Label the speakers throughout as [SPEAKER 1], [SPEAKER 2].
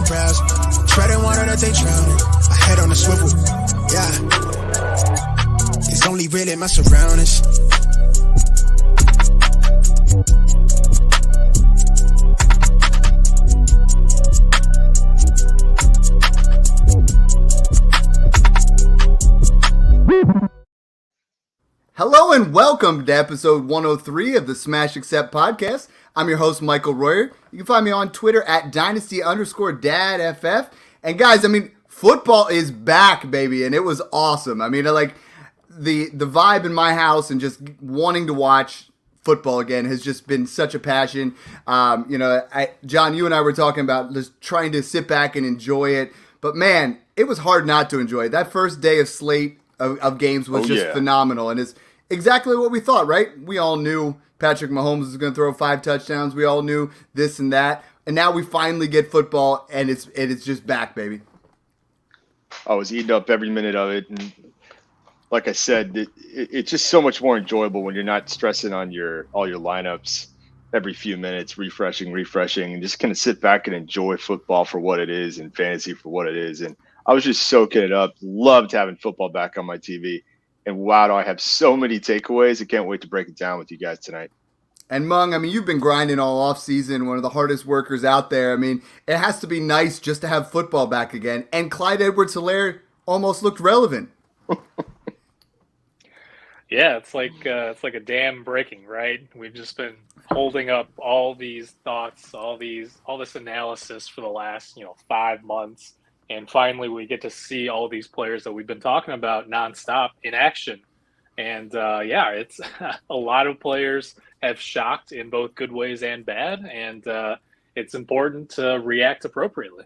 [SPEAKER 1] crowds. Treading water that they drowning. My head on a swivel, yeah. It's only really my surroundings.
[SPEAKER 2] Hello and welcome to episode 103 of the Smash Accept podcast. I'm your host, Michael Royer. You can find me on Twitter at Dynasty_DadFF. And guys, football is back, baby, and it was awesome. The vibe in my house and just wanting to watch football again has just been such a passion. John, you and I were talking about just trying to sit back and enjoy it. But man, it was hard not to enjoy it. That first day of slate of games was phenomenal, and it's exactly what we thought, right? We all knew Patrick Mahomes was going to throw 5 touchdowns. We all knew this and that, and now we finally get football, and it's just back, baby.
[SPEAKER 3] I was eating up every minute of it, and like I said, it's just so much more enjoyable when you're not stressing on all your lineups every few minutes, refreshing, and just kind of sit back and enjoy football for what it is and fantasy for what it is. And I was just soaking it up. Loved having football back on my TV. And wow, do I have so many takeaways. I can't wait to break it down with you guys tonight.
[SPEAKER 2] And Mung, you've been grinding all off season, one of the hardest workers out there. It has to be nice just to have football back again. And Clyde Edwards-Helaire almost looked relevant.
[SPEAKER 4] Yeah, it's like a dam breaking, right? We've just been holding up all these thoughts, all this analysis for the last 5 months. And finally, we get to see all these players that we've been talking about nonstop in action. And it's a lot of players have shocked in both good ways and bad. And it's important to react appropriately.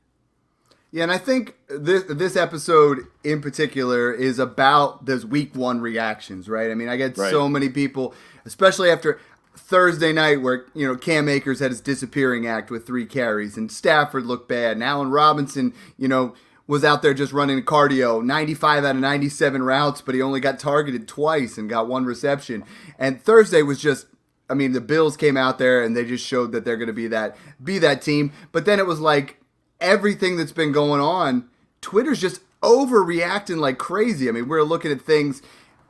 [SPEAKER 2] Yeah, and I think this episode in particular is about those week 1 reactions, right? I get so many people, especially after Thursday night where, Cam Akers had his disappearing act with 3 carries and Stafford looked bad and Allen Robinson, was out there just running cardio, 95 out of 97 routes, but he only got targeted twice and got 1 reception. And Thursday was just, the Bills came out there and they just showed that they're going to be that team. But then it was like everything that's been going on, Twitter's just overreacting like crazy. We're looking at things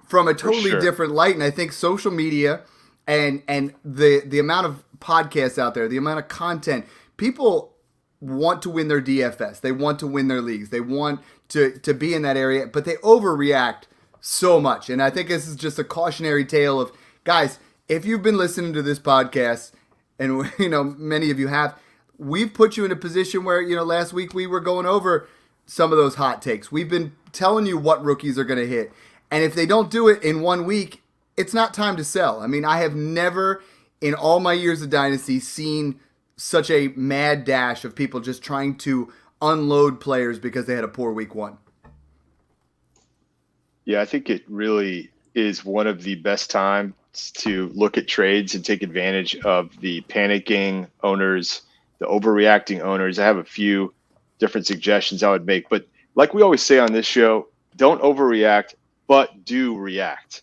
[SPEAKER 2] from a totally different light. And I think social media and the amount of podcasts out there, the amount of content, people want to win their DFS. They want to win their leagues. They want to be in that area, but they overreact so much. And I think this is just a cautionary tale of, guys, if you've been listening to this podcast, and many of you have, we've put you in a position where, last week we were going over some of those hot takes. We've been telling you what rookies are going to hit. And if they don't do it in 1 week, it's not time to sell. I have never in all my years of Dynasty seen such a mad dash of people just trying to unload players because they had a poor week 1.
[SPEAKER 3] Yeah, I think it really is one of the best times to look at trades and take advantage of the panicking owners, the overreacting owners. I have a few different suggestions I would make, but like we always say on this show, don't overreact, but do react.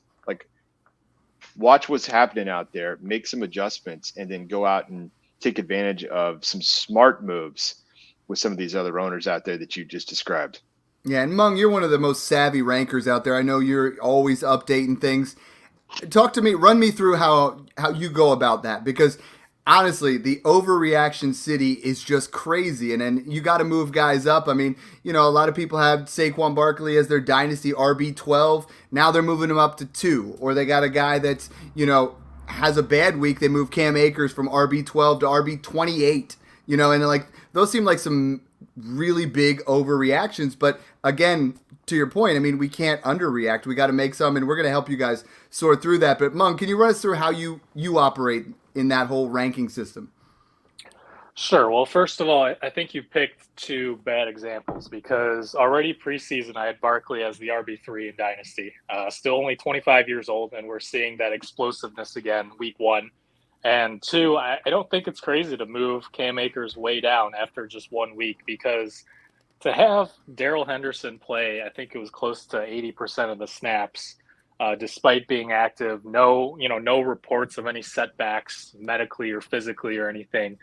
[SPEAKER 3] Watch what's happening out there, make some adjustments, and then go out and take advantage of some smart moves with some of these other owners out there that you just described.
[SPEAKER 2] Yeah, and Mung, you're one of the most savvy rankers out there. I know you're always updating things. Talk to me, run me through how you go about that, because honestly, the overreaction city is just crazy. And then you got to move guys up. A lot of people have Saquon Barkley as their dynasty RB12. Now they're moving him up to 2. Or they got a guy that's, has a bad week. They move Cam Akers from RB12 to RB28. And those seem like some really big overreactions. But again, to your point, we can't underreact. We got to make some, and we're going to help you guys sort through that. But Mung, can you run us through how you operate in that whole ranking system?
[SPEAKER 4] Sure. Well, first of all, I think you picked 2 bad examples, because already preseason I had Barkley as the RB3 in Dynasty. Still only 25 years old, and we're seeing that explosiveness again week 1. And 2, I don't think it's crazy to move Cam Akers way down after just 1 week, because to have Darrell Henderson play, I think it was close to 80% of the snaps, despite being active, no reports of any setbacks medically or physically or anything.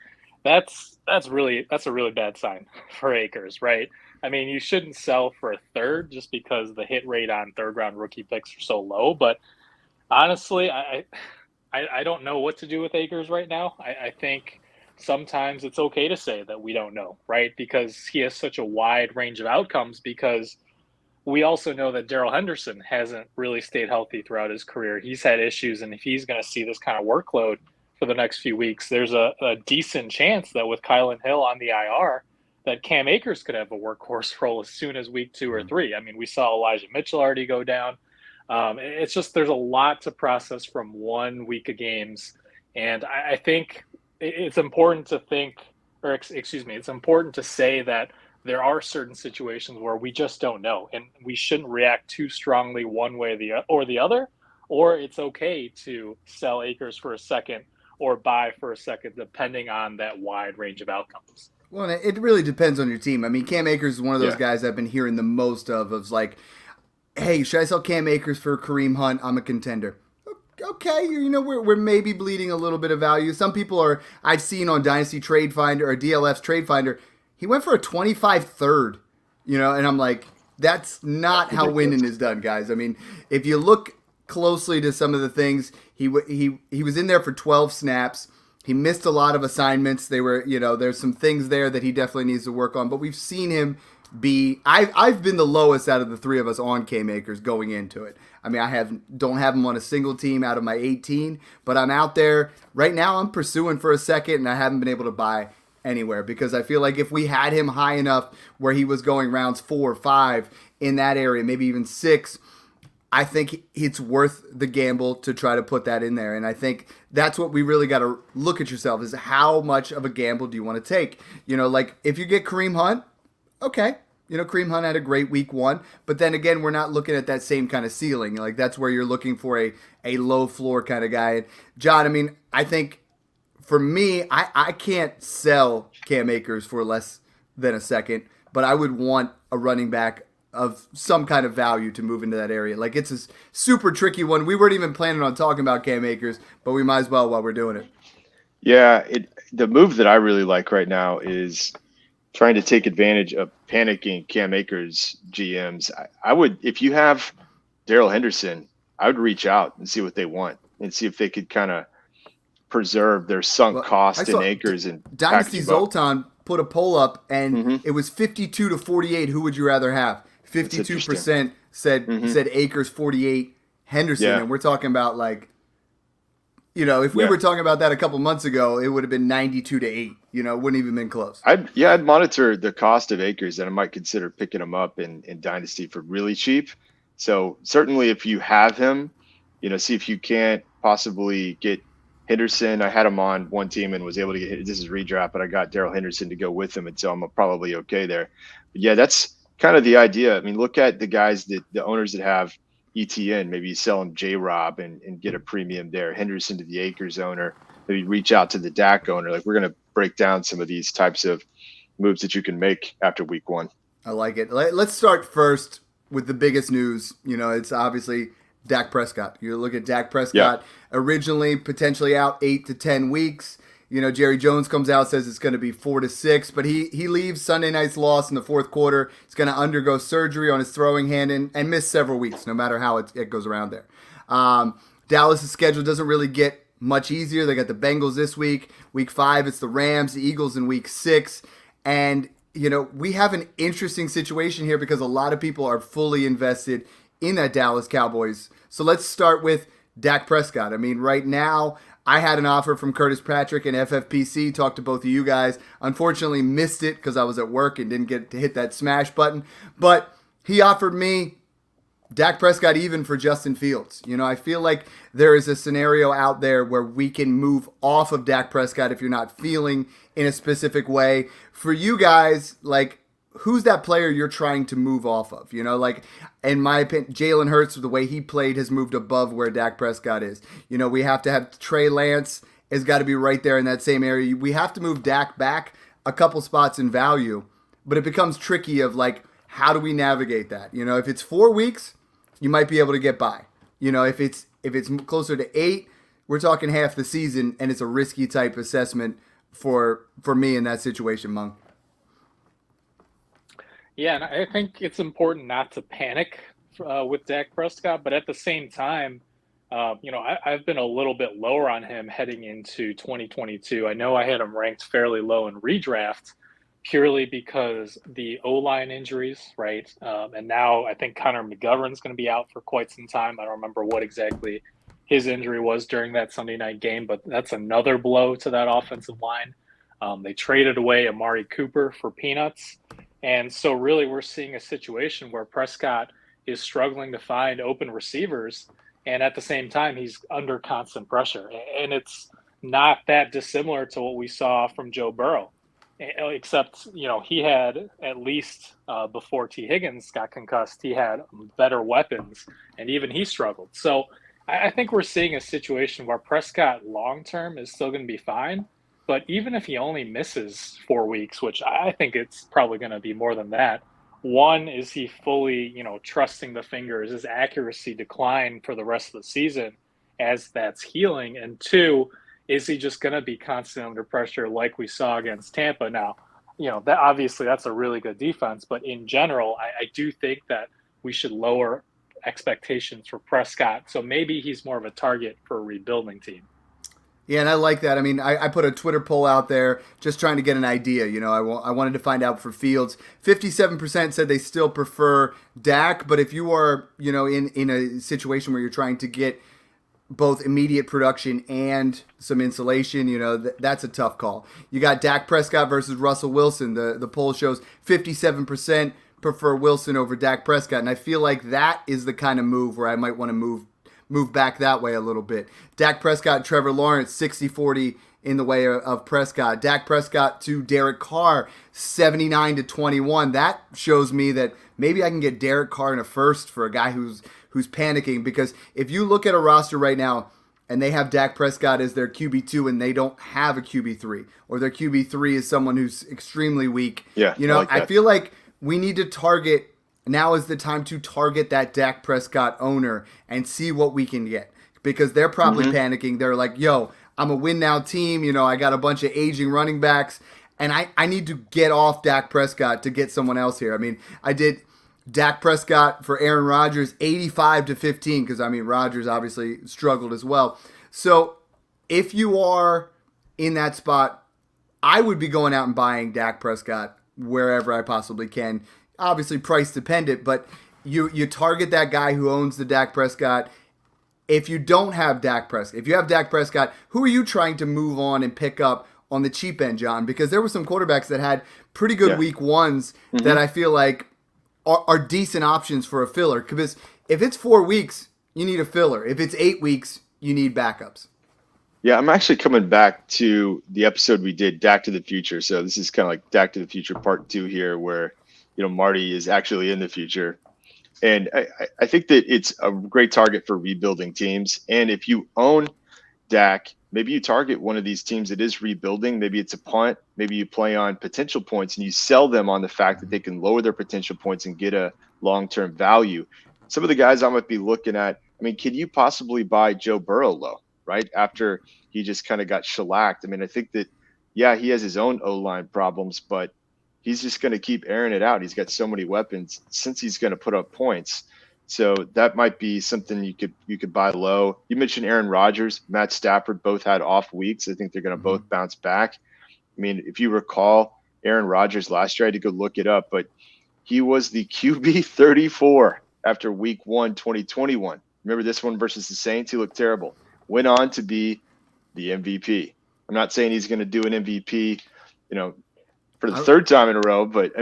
[SPEAKER 4] that's a really bad sign for Akers, right? I mean, you shouldn't sell for a third just because the hit rate on third round rookie picks are so low. But honestly, I don't know what to do with Akers right now. I think sometimes it's okay to say that we don't know, right? Because he has such a wide range of outcomes. Because we also know that Darrell Henderson hasn't really stayed healthy throughout his career. He's had issues, and if he's going to see this kind of workload for the next few weeks, there's a decent chance that with Kylan Hill on the IR, that Cam Akers could have a workhorse role as soon as week 2 or 3. I mean, we saw Elijah Mitchell already go down. It's just there's a lot to process from 1 week of games, and I think it's important to think, or excuse me, it's important to say that there are certain situations where we just don't know, and we shouldn't react too strongly one way or the other, or it's okay to sell Akers for a second or buy for a second, depending on that wide range of outcomes.
[SPEAKER 2] Well, it really depends on your team. I mean, Cam Akers is one of those guys I've been hearing the most of like, hey, should I sell Cam Akers for Kareem Hunt? I'm a contender. Okay, we're maybe bleeding a little bit of value. Some people I've seen on Dynasty Trade Finder or DLF's Trade Finder, he went for a 25 third, and I'm like, that's not how winning is done, guys. I mean, if you look closely to some of the things, he was in there for 12 snaps. He missed a lot of assignments. They were, there's some things there that he definitely needs to work on, but we've seen him I've been the lowest out of the 3 of us on Cam Akers going into it. I mean, don't have him on a single team out of my 18, but I'm out there right now. I'm pursuing for a second, and I haven't been able to buy anywhere because I feel like if we had him high enough where he was going rounds 4 or 5 in that area, maybe even 6, I think it's worth the gamble to try to put that in there. And I think that's what we really got to look at yourself is how much of a gamble do you want to take? Like if you get Kareem Hunt, okay. Kareem Hunt had a great week 1, but then again, we're not looking at that same kind of ceiling. Like that's where you're looking for a low floor kind of guy. And John, I mean, I think for me, I can't sell Cam Akers for less than a second, but I would want a running back of some kind of value to move into that area. Like it's a super tricky one. We weren't even planning on talking about Cam Akers, but we might as well while we're doing it.
[SPEAKER 3] Yeah, the move that I really like right now is trying to take advantage of panicking Cam Akers GMs. I would, if you have Darrell Henderson, I would reach out and see what they want and see if they could kind of preserve their sunk cost in Akers. And
[SPEAKER 2] Dynasty Zoltan put a poll up, and it was 52 to 48. Who would you rather have? 52% said Akers, 48 Henderson, and we're talking about like, if we were talking about that a couple months ago, it would have been 92 to 8. It wouldn't even been close.
[SPEAKER 3] I'd monitor the cost of Akers, and I might consider picking him up in Dynasty for really cheap. So certainly, if you have him, see if you can't possibly get Henderson. I had him on one team and was able to get. This is redraft, but I got Darrell Henderson to go with him, and so I'm probably okay there. But yeah, that's kind of the idea. I mean, look at the guys the owners that have ETN, maybe you sell him J-Rob and get a premium there. Henderson to the Akers owner, maybe reach out to the Dak owner. Like we're going to break down some of these types of moves that you can make after week 1.
[SPEAKER 2] I like it. Let's start first with the biggest news. It's obviously Dak Prescott. You look at Dak Prescott, originally potentially out 8 to 10 weeks. Jerry Jones comes out, says it's going to be 4 to 6, but he leaves Sunday night's loss in the 4th quarter. He's going to undergo surgery on his throwing hand and miss several weeks, no matter how it goes around there. Dallas' schedule doesn't really get much easier. They got the Bengals this week. Week 5, it's the Rams, the Eagles in week 6. And, we have an interesting situation here because a lot of people are fully invested in that Dallas Cowboys. So let's start with Dak Prescott. I mean, right now, I had an offer from Curtis Patrick and FFPC, talked to both of you guys. Unfortunately, missed it because I was at work and didn't get to hit that smash button. But he offered me Dak Prescott even for Justin Fields. I feel like there is a scenario out there where we can move off of Dak Prescott if you're not feeling in a specific way. For you guys, like, who's that player you're trying to move off of? In my opinion, Jalen Hurts, the way he played, has moved above where Dak Prescott is. We have to have Trey Lance has got to be right there in that same area. We have to move Dak back a couple spots in value, but it becomes tricky of like, how do we navigate that? If it's 4 weeks, you might be able to get by. If it's closer to 8, we're talking half the season, and it's a risky type assessment for me in that situation, Monk.
[SPEAKER 4] Yeah, and I think it's important not to panic with Dak Prescott, but at the same time, I've been a little bit lower on him heading into 2022. I know I had him ranked fairly low in redraft purely because the O-line injuries, right? And now I think Connor McGovern's going to be out for quite some time. I don't remember what exactly his injury was during that Sunday night game, but that's another blow to that offensive line. They traded away Amari Cooper for peanuts. And so really we're seeing a situation where Prescott is struggling to find open receivers, and at the same time he's under constant pressure. And it's not that dissimilar to what we saw from Joe Burrow, except he had at least before T. Higgins got concussed, he had better weapons, and even he struggled. So I think we're seeing a situation where Prescott long term is still going to be fine. But even if he only misses 4 weeks, which I think it's probably going to be more than that, one, is he fully, trusting the fingers? His accuracy decline for the rest of the season as that's healing? And two, is he just going to be constantly under pressure like we saw against Tampa? Now, that obviously that's a really good defense, but in general, I do think that we should lower expectations for Prescott. So maybe he's more of a target for a rebuilding team.
[SPEAKER 2] Yeah, and I like that. I mean, I put a Twitter poll out there just trying to get an idea. I wanted to find out for Fields. 57% said they still prefer Dak, but if you are, in a situation where you're trying to get both immediate production and some insulation, that's a tough call. You got Dak Prescott versus Russell Wilson. The poll shows 57% prefer Wilson over Dak Prescott, and I feel like that is the kind of move where I might want to move back that way a little bit. Dak Prescott, Trevor Lawrence, 60-40 in the way of Prescott. Dak Prescott to Derek Carr, 79-21. That shows me that maybe I can get Derek Carr in a first for a guy who's panicking, because if you look at a roster right now and they have Dak Prescott as their QB2 and they don't have a QB3, or their QB3 is someone who's extremely weak.
[SPEAKER 3] Yeah,
[SPEAKER 2] I feel like we need to target. Now is the time to target that Dak Prescott owner and see what we can get, because they're probably panicking. They're like, yo, I'm a win now team. I got a bunch of aging running backs, and I need to get off Dak Prescott to get someone else here. I mean, I did Dak Prescott for Aaron Rodgers, 85-15, because, Rodgers obviously struggled as well. So if you are in that spot, I would be going out and buying Dak Prescott wherever I possibly can. Obviously price dependent, but you target that guy who owns the Dak Prescott. If you don't have Dak Prescott, if you have Dak Prescott, who are you trying to move on and pick up on the cheap end, John? Because there were some quarterbacks that had pretty good week ones that I feel like are decent options for a filler. Because if it's 4 weeks, you need a filler. If it's 8 weeks, you need backups.
[SPEAKER 3] Yeah, I'm actually coming back to the episode we did, Dak to the Future. So this is kind of like Dak to the Future Part 2 here, where Marty is actually in the future. And I think that it's a great target for rebuilding teams. And if you own Dak, maybe you target one of these teams that is rebuilding. Maybe it's a punt. Maybe you play on potential points and you sell them on the fact that they can lower their potential points and get a long-term value. Some of the guys I might be looking at, can you possibly buy Joe Burrow low, right? After he just kind of got shellacked. I think that, yeah, he has his own O-line problems, but he's just going to keep airing it out. He's got so many weapons since he's going to put up points. So that might be something you could buy low. You mentioned Aaron Rodgers, Matt Stafford, both had off weeks. I think they're going to both bounce back. If you recall, Aaron Rodgers last year, I had to go look it up, but he was the QB 34 after week 1, 2021. Remember this one versus the Saints? He looked terrible. Went on to be the MVP. I'm not saying he's going to do an MVP, for the third time in a row, but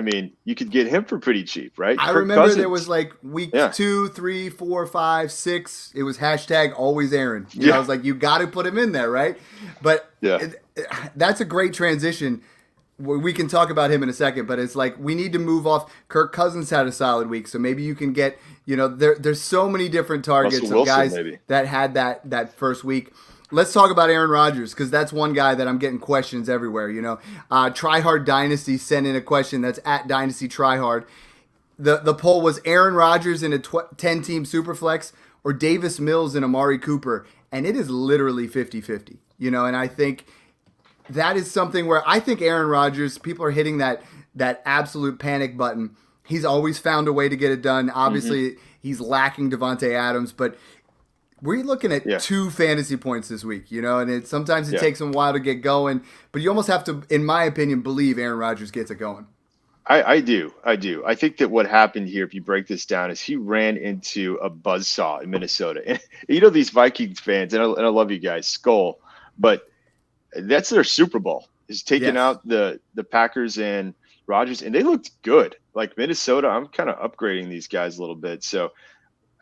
[SPEAKER 3] you could get him for pretty cheap, right?
[SPEAKER 2] I remember there was like week 2, 3, 4, 5, 6. It was hashtag always Aaron. I was like, you got to put him in there, right? But that's a great transition. We can talk about him in a second, but it's like we need to move off. Kirk Cousins had a solid week, so maybe you can get, there's so many different targets
[SPEAKER 3] Russell
[SPEAKER 2] of guys
[SPEAKER 3] Wilson,
[SPEAKER 2] that had that first week. Let's talk about Aaron Rodgers, because that's one guy that I'm getting questions everywhere. Tryhard Dynasty sent in a question that's at Dynasty Tryhard. The poll was Aaron Rodgers in a 10-team Superflex or Davis Mills and Amari Cooper, and it is literally 50-50. And I think that is something where I think Aaron Rodgers, people are hitting that absolute panic button. He's always found a way to get it done. Obviously, he's lacking Devontae Adams, but we're looking at 2 fantasy points this week, and sometimes it takes him a while to get going, but you almost have to, in my opinion, believe Aaron Rodgers gets it going.
[SPEAKER 3] I do. I think that what happened here, if you break this down, is he ran into a buzzsaw in Minnesota. And, these Vikings fans, and I love you guys, Skull, but that's their Super Bowl, is taking out the Packers and Rodgers, and they looked good. Like Minnesota, I'm kind of upgrading these guys a little bit. So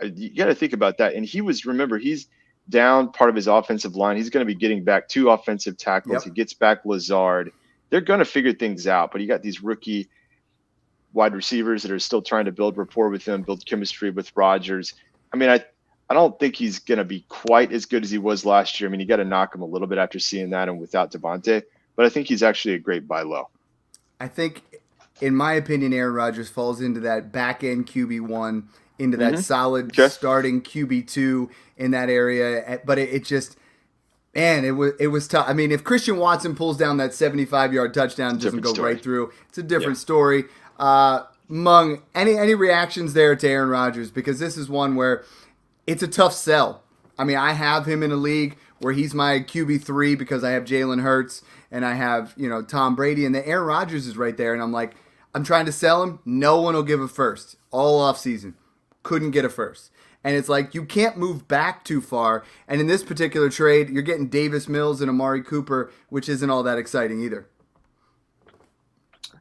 [SPEAKER 3] you got to think about that. And remember, he's down part of his offensive line. He's going to be getting back 2 offensive tackles. Yep. He gets back Lazard. They're going to figure things out, but you got these rookie wide receivers that are still trying to build rapport with him, build chemistry with Rodgers. I mean, I don't think he's going to be quite as good as he was last year. I mean, you got to knock him a little bit after seeing that and without Devontae, but I think he's actually a great buy low.
[SPEAKER 2] I think, in my opinion, Aaron Rodgers falls into that back-end QB1, into that solid starting QB2 in that area, but it just – man, it was tough. I mean, if Christian Watson pulls down that 75-yard touchdown, it doesn't go right through. It's a different story. Mung, any reactions there to Aaron Rodgers? Because this is one where it's a tough sell. I mean, I have him in a league where he's my QB3 because I have Jalen Hurts and I have, Tom Brady, and the Aaron Rodgers is right there. And I'm like, I'm trying to sell him. No one will give a first all offseason. Couldn't get a first. And it's like, you can't move back too far. And in this particular trade, you're getting Davis Mills and Amari Cooper, which isn't all that exciting either.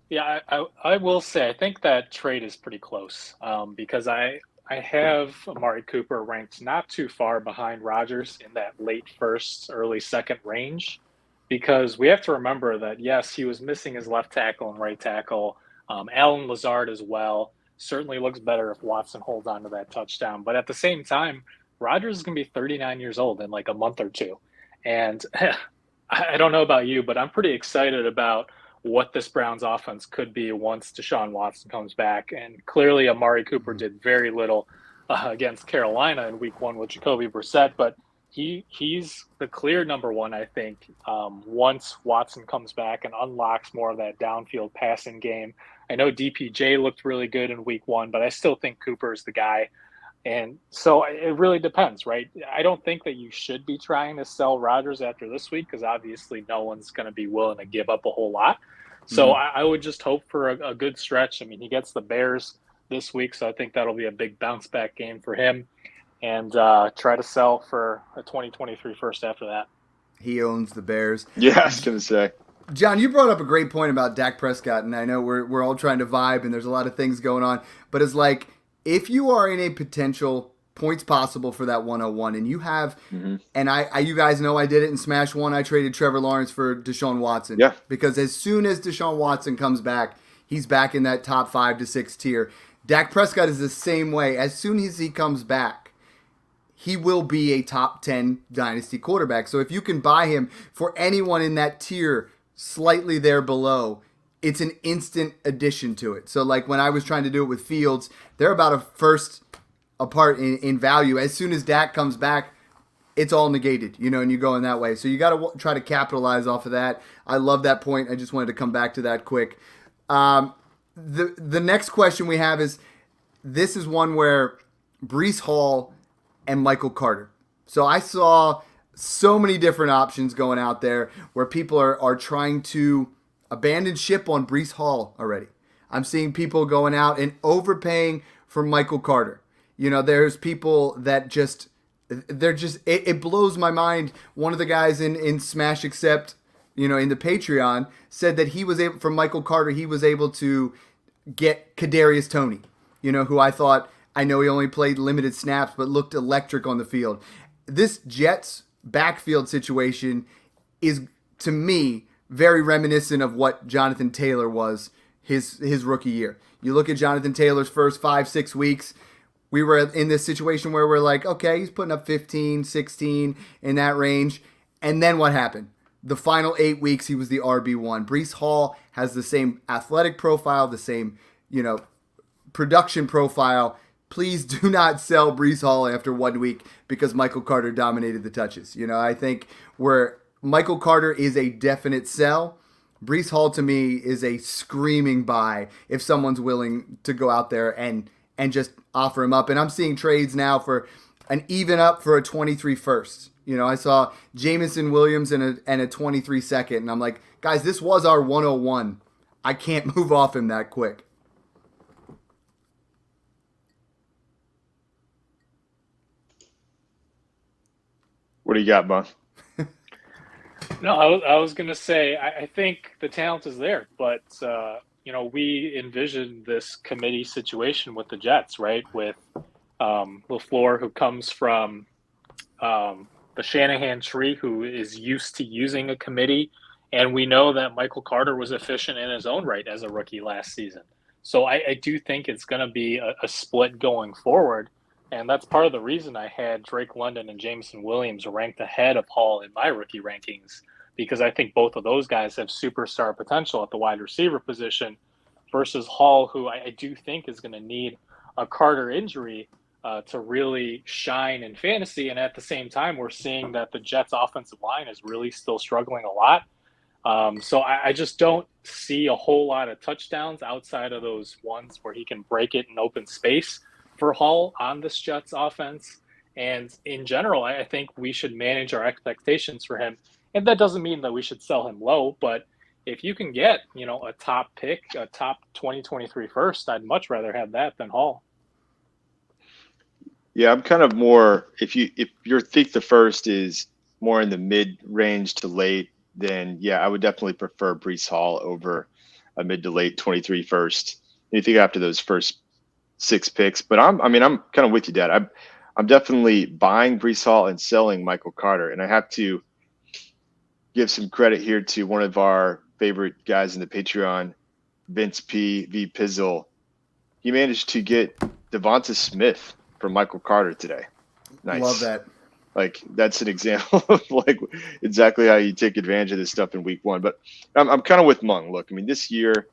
[SPEAKER 4] Yeah, I will say I think that trade is pretty close because I have Amari Cooper ranked not too far behind Rodgers in that late first, early second range, because we have to remember that, yes, he was missing his left tackle and right tackle. Allen Lazard as well. Certainly looks better if Watson holds on to that touchdown. But at the same time, Rodgers is going to be 39 years old in like a month or two. And I don't know about you, but I'm pretty excited about what this Browns offense could be once Deshaun Watson comes back. And clearly Amari Cooper did very little against Carolina in week 1 with Jacoby Brissett, but he's the clear number 1, I think, once Watson comes back and unlocks more of that downfield passing game. I know DPJ looked really good in week 1, but I still think Cooper is the guy. And so it really depends, right? I don't think that you should be trying to sell Rodgers after this week because obviously no one's going to be willing to give up a whole lot. So I would just hope for a good stretch. I mean, he gets the Bears this week, so I think that'll be a big bounce-back game for him. And try to sell for a 2023 first after that.
[SPEAKER 2] He owns the Bears.
[SPEAKER 3] Yeah, I was going to say.
[SPEAKER 2] John, you brought up a great point about Dak Prescott, and I know we're all trying to vibe, and there's a lot of things going on. But it's like, if you are in a potential points possible for that 101, and you have, and I you guys know I did it in Smash 1, I traded Trevor Lawrence for Deshaun Watson. Yeah. Because as soon as Deshaun Watson comes back, he's back in that top 5 to 6 tier. Dak Prescott is the same way. As soon as he comes back, he will be a top 10 dynasty quarterback. So if you can buy him for anyone in that tier slightly there below, it's an instant addition to it. So like when I was trying to do it with Fields, they're about a first apart in value. As soon as Dak comes back, it's all negated, and you go in that way. So you got to try to capitalize off of that. I love that point. I just wanted to come back to that quick. The next question we have is, this is one where Breece Hall and Michael Carter. So I saw so many different options going out there where people are trying to abandon ship on Breece Hall already. I'm seeing people going out and overpaying for Michael Carter. There's people that it blows my mind. One of the guys in Smash Accept, in the Patreon, said that he was able, from Michael Carter, he was able to get Kadarius Toney, who I know he only played limited snaps, but looked electric on the field. This Jets backfield situation is, to me, very reminiscent of what Jonathan Taylor was his rookie year. You look at Jonathan Taylor's first 5-6 weeks, we were in this situation where we're like, okay, he's putting up 15, 16 in that range. And then what happened? The final 8 weeks, he was the RB1. Breece Hall has the same athletic profile, the same, production profile. Please do not sell Breece Hall after 1 week because Michael Carter dominated the touches. I think we're Michael Carter is a definite sell. Breece Hall to me is a screaming buy if someone's willing to go out there and just offer him up. And I'm seeing trades now for an even up for a 23 first. You know, I saw Jameson Williams and a 23 second, and I'm like, guys, this was our 101. I can't move off him that quick.
[SPEAKER 3] What do you got, Bun?
[SPEAKER 4] No, I was going to say, I think the talent is there, but, we envisioned this committee situation with the Jets, right? With LaFleur, who comes from the Shanahan tree, who is used to using a committee. And we know that Michael Carter was efficient in his own right as a rookie last season. So I do think it's going to be a split going forward. And that's part of the reason I had Drake London and Jameson Williams ranked ahead of Hall in my rookie rankings, because I think both of those guys have superstar potential at the wide receiver position versus Hall, who I do think is going to need a Carter injury to really shine in fantasy. And at the same time, we're seeing that the Jets offensive line is really still struggling a lot. So I just don't see a whole lot of touchdowns outside of those ones where he can break it in open space for Hall on this Jets offense. And in general, I think we should manage our expectations for him. And that doesn't mean that we should sell him low, but if you can get, a top pick, a top 2023 first, I'd much rather have that than Hall.
[SPEAKER 3] Yeah, I'm kind of more, if your think the first is more in the mid range to late, then yeah, I would definitely prefer Breece Hall over a mid to late 23 first. Anything after those first 6 picks, but I'm kind of with you, Dad. I'm definitely buying Breece Hall and selling Michael Carter, and I have to give some credit here to one of our favorite guys in the Patreon, Vince V Pizzle. He managed to get Devonta Smith from Michael Carter today. Nice.
[SPEAKER 2] Love that.
[SPEAKER 3] Like, that's an example of like exactly how you take advantage of this stuff in week 1. But I'm kind of with Mung. Look, this year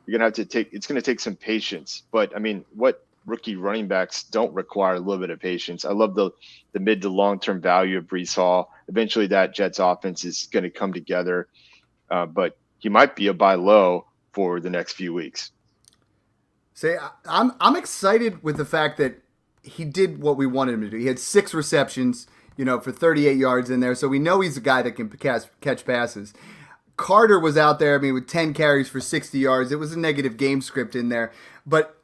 [SPEAKER 3] you're gonna have to it's gonna take some patience. But what rookie running backs don't require a little bit of patience? I love the mid to long term value of Breece Hall. Eventually, that Jets offense is going to come together, but he might be a buy low for the next few weeks.
[SPEAKER 2] Say, I'm excited with the fact that he did what we wanted him to do. He had 6 receptions, for 38 yards in there, so we know he's a guy that can catch passes. Carter was out there, with 10 carries for 60 yards. It was a negative game script in there, but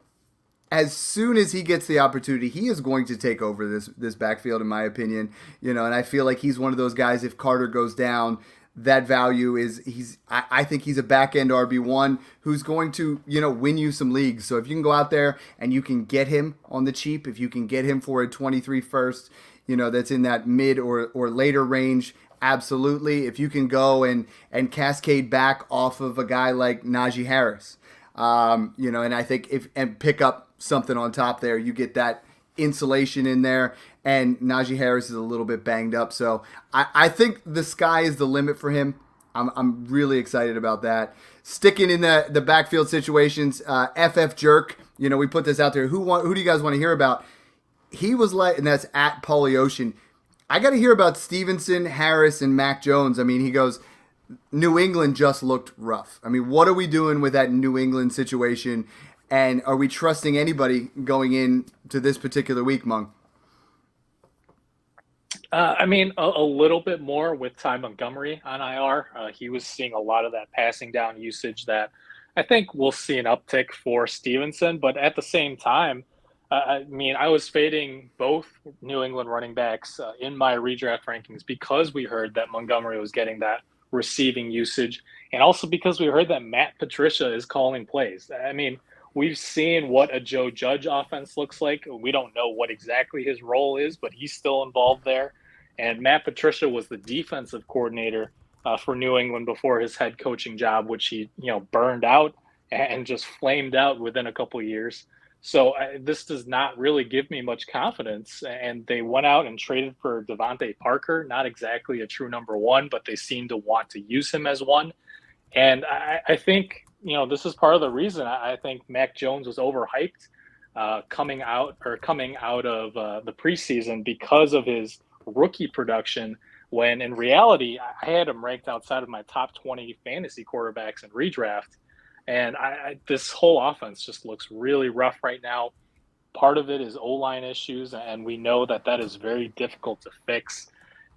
[SPEAKER 2] as soon as he gets the opportunity, he is going to take over this backfield, in my opinion. And I feel like he's one of those guys, if Carter goes down, that value is I think he's a back end RB1 who's going to, win you some leagues. So if you can go out there and you can get him on the cheap, if you can get him for a 23 first, that's in that mid or later range, absolutely. If you can go and cascade back off of a guy like Najee Harris, and I think and pick up something on top there, you get that insulation in there, and Najee Harris is a little bit banged up. So I think the sky is the limit for him. I'm really excited about that. Sticking in the backfield situations, FF Jerk, we put this out there. Who do you guys want to hear about? He was and that's at Polyocean. I got to hear about Stevenson, Harris, and Mac Jones. He goes, New England just looked rough. What are we doing with that New England situation? And are we trusting anybody going into this particular week, Mung?
[SPEAKER 4] A little bit more with Ty Montgomery on IR. He was seeing a lot of that passing down usage that I think we'll see an uptick for Stevenson. But at the same time, I was fading both New England running backs in my redraft rankings because we heard that Montgomery was getting that receiving usage, and also because we heard that Matt Patricia is calling plays. We've seen what a Joe Judge offense looks like. We don't know what exactly his role is, but he's still involved there. And Matt Patricia was the defensive coordinator for New England before his head coaching job, which he, burned out and just flamed out within a couple of years. So this does not really give me much confidence. And they went out and traded for Devontae Parker, not exactly a true number 1, but they seem to want to use him as one. And I think, this is part of the reason I think Mac Jones was overhyped coming out of the preseason because of his rookie production. when in reality, I had him ranked outside of my top 20 fantasy quarterbacks in redraft. And this whole offense just looks really rough right now. Part of it is O-line issues, and we know that is very difficult to fix.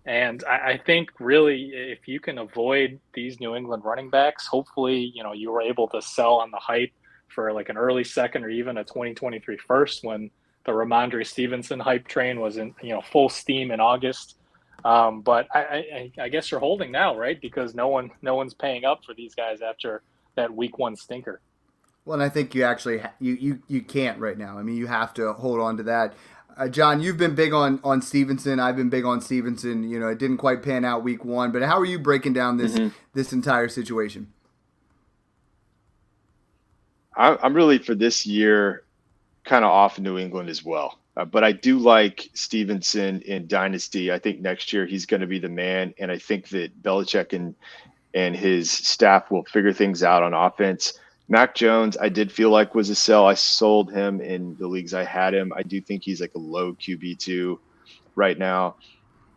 [SPEAKER 4] And I think really if you can avoid these New England running backs, hopefully, you were able to sell on the hype for like an early second or even a 2023 first when the Ramondre Stevenson hype train was in, full steam in August. But I guess you're holding now, right? Because no one's paying up for these guys after that week 1 stinker.
[SPEAKER 2] Well, and I think you actually you can't right now. I mean, you have to hold on to that. John, you've been big on Stevenson. I've been big on Stevenson. It didn't quite pan out week 1, but how are you breaking down this entire situation?
[SPEAKER 3] I'm really for this year kind of off New England as well. But I do like Stevenson in Dynasty. I think next year he's going to be the man, and I think that Belichick and his staff will figure things out on offense. Mac Jones, I did feel like was a sell. I sold him in the leagues I had him. I do think he's like a low QB2 right now.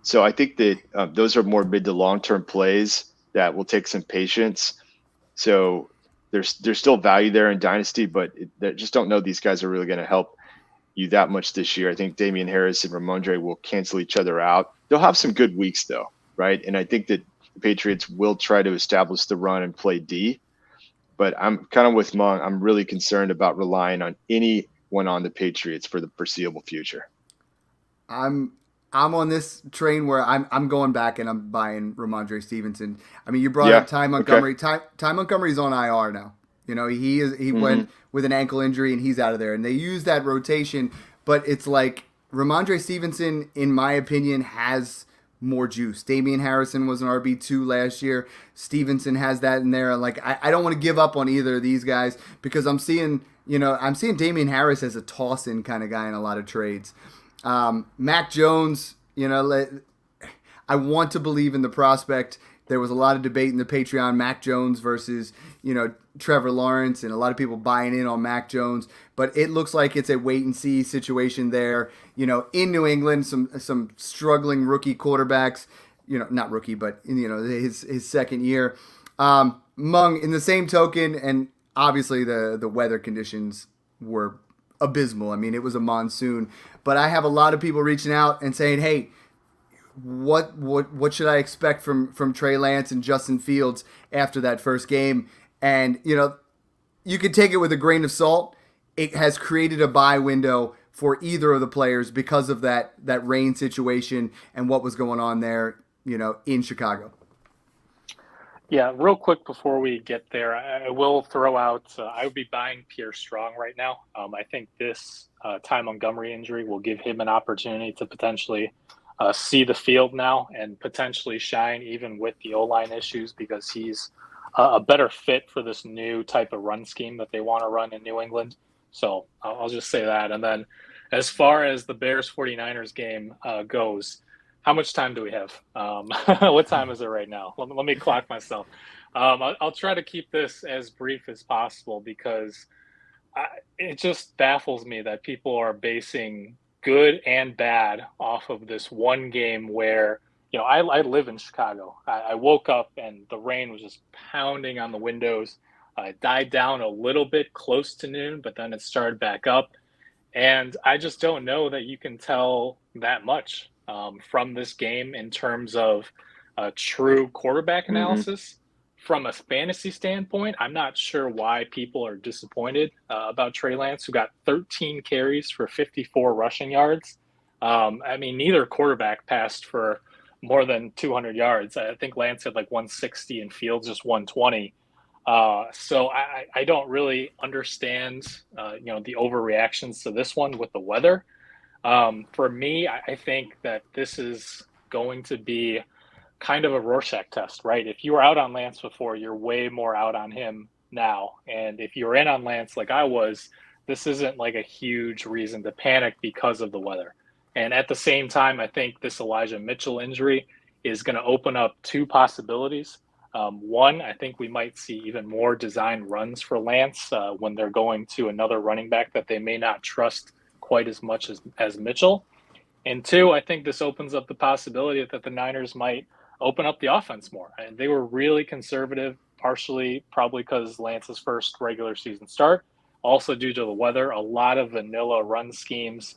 [SPEAKER 3] So I think that those are more mid to long-term plays that will take some patience. So there's still value there in Dynasty, but just don't know these guys are really going to help you that much this year. I think Damian Harris and Ramondre will cancel each other out. They'll have some good weeks though, right? And I think that the Patriots will try to establish the run and play D. But I'm kind of with Mung. I'm really concerned about relying on anyone on the Patriots for the foreseeable future.
[SPEAKER 2] I'm on this train where I'm going back and I'm buying Ramondre Stevenson. I mean, you brought up Ty Montgomery. Okay. Ty Montgomery's on IR now. He went with an ankle injury and he's out of there. And they use that rotation, but it's like Ramondre Stevenson, in my opinion, has more juice. Damian Harrison was an RB2 last year. Stevenson has that in there. Like I don't want to give up on either of these guys because I'm seeing Damian Harris as a toss-in kind of guy in a lot of trades. Mac Jones, I want to believe in the prospect. There was a lot of debate in the Patreon, Mac Jones versus, Trevor Lawrence, and a lot of people buying in on Mac Jones. But it looks like it's a wait-and-see situation there. In New England, some struggling rookie quarterbacks, not rookie, but, his second year. Mung, in the same token, and obviously the weather conditions were abysmal. I mean, it was a monsoon. But I have a lot of people reaching out and saying, hey, what should I expect from Trey Lance and Justin Fields after that first game? And, you could take it with a grain of salt. It has created a buy window for either of the players because of that rain situation and what was going on there, in Chicago.
[SPEAKER 4] Yeah, real quick before we get there, I will throw out, I would be buying Pierre Strong right now. I think this Ty Montgomery injury will give him an opportunity to potentially see the field now and potentially shine even with the O-line issues because he's a better fit for this new type of run scheme that they want to run in New England. So I'll just say that. And then as far as the Bears 49ers game goes, how much time do we have? What time is it right now? Let me clock myself. I'll try to keep this as brief as possible because it just baffles me that people are basing good and bad off of this one game where, I live in Chicago. I woke up and the rain was just pounding on the windows. It died down a little bit close to noon, but then it started back up. And I just don't know that you can tell that much from this game in terms of true quarterback analysis. From a fantasy standpoint, I'm not sure why people are disappointed about Trey Lance, who got 13 carries for 54 rushing yards. Neither quarterback passed for more than 200 yards. I think Lance had like 160 and Fields just 120. So I don't really understand, the overreactions to this one with the weather. For me, I think that this is going to be kind of a Rorschach test, right? If you were out on Lance before, you're way more out on him now. And if you're in on Lance like I was, this isn't like a huge reason to panic because of the weather. And at the same time, I think this Elijah Mitchell injury is going to open up two possibilities. One, I think we might see even more design runs for Lance when they're going to another running back that they may not trust quite as much as Mitchell. And two, I think this opens up the possibility that the Niners might open up the offense more. And they were really conservative, partially probably because Lance's first regular season start, also due to the weather, a lot of vanilla run schemes.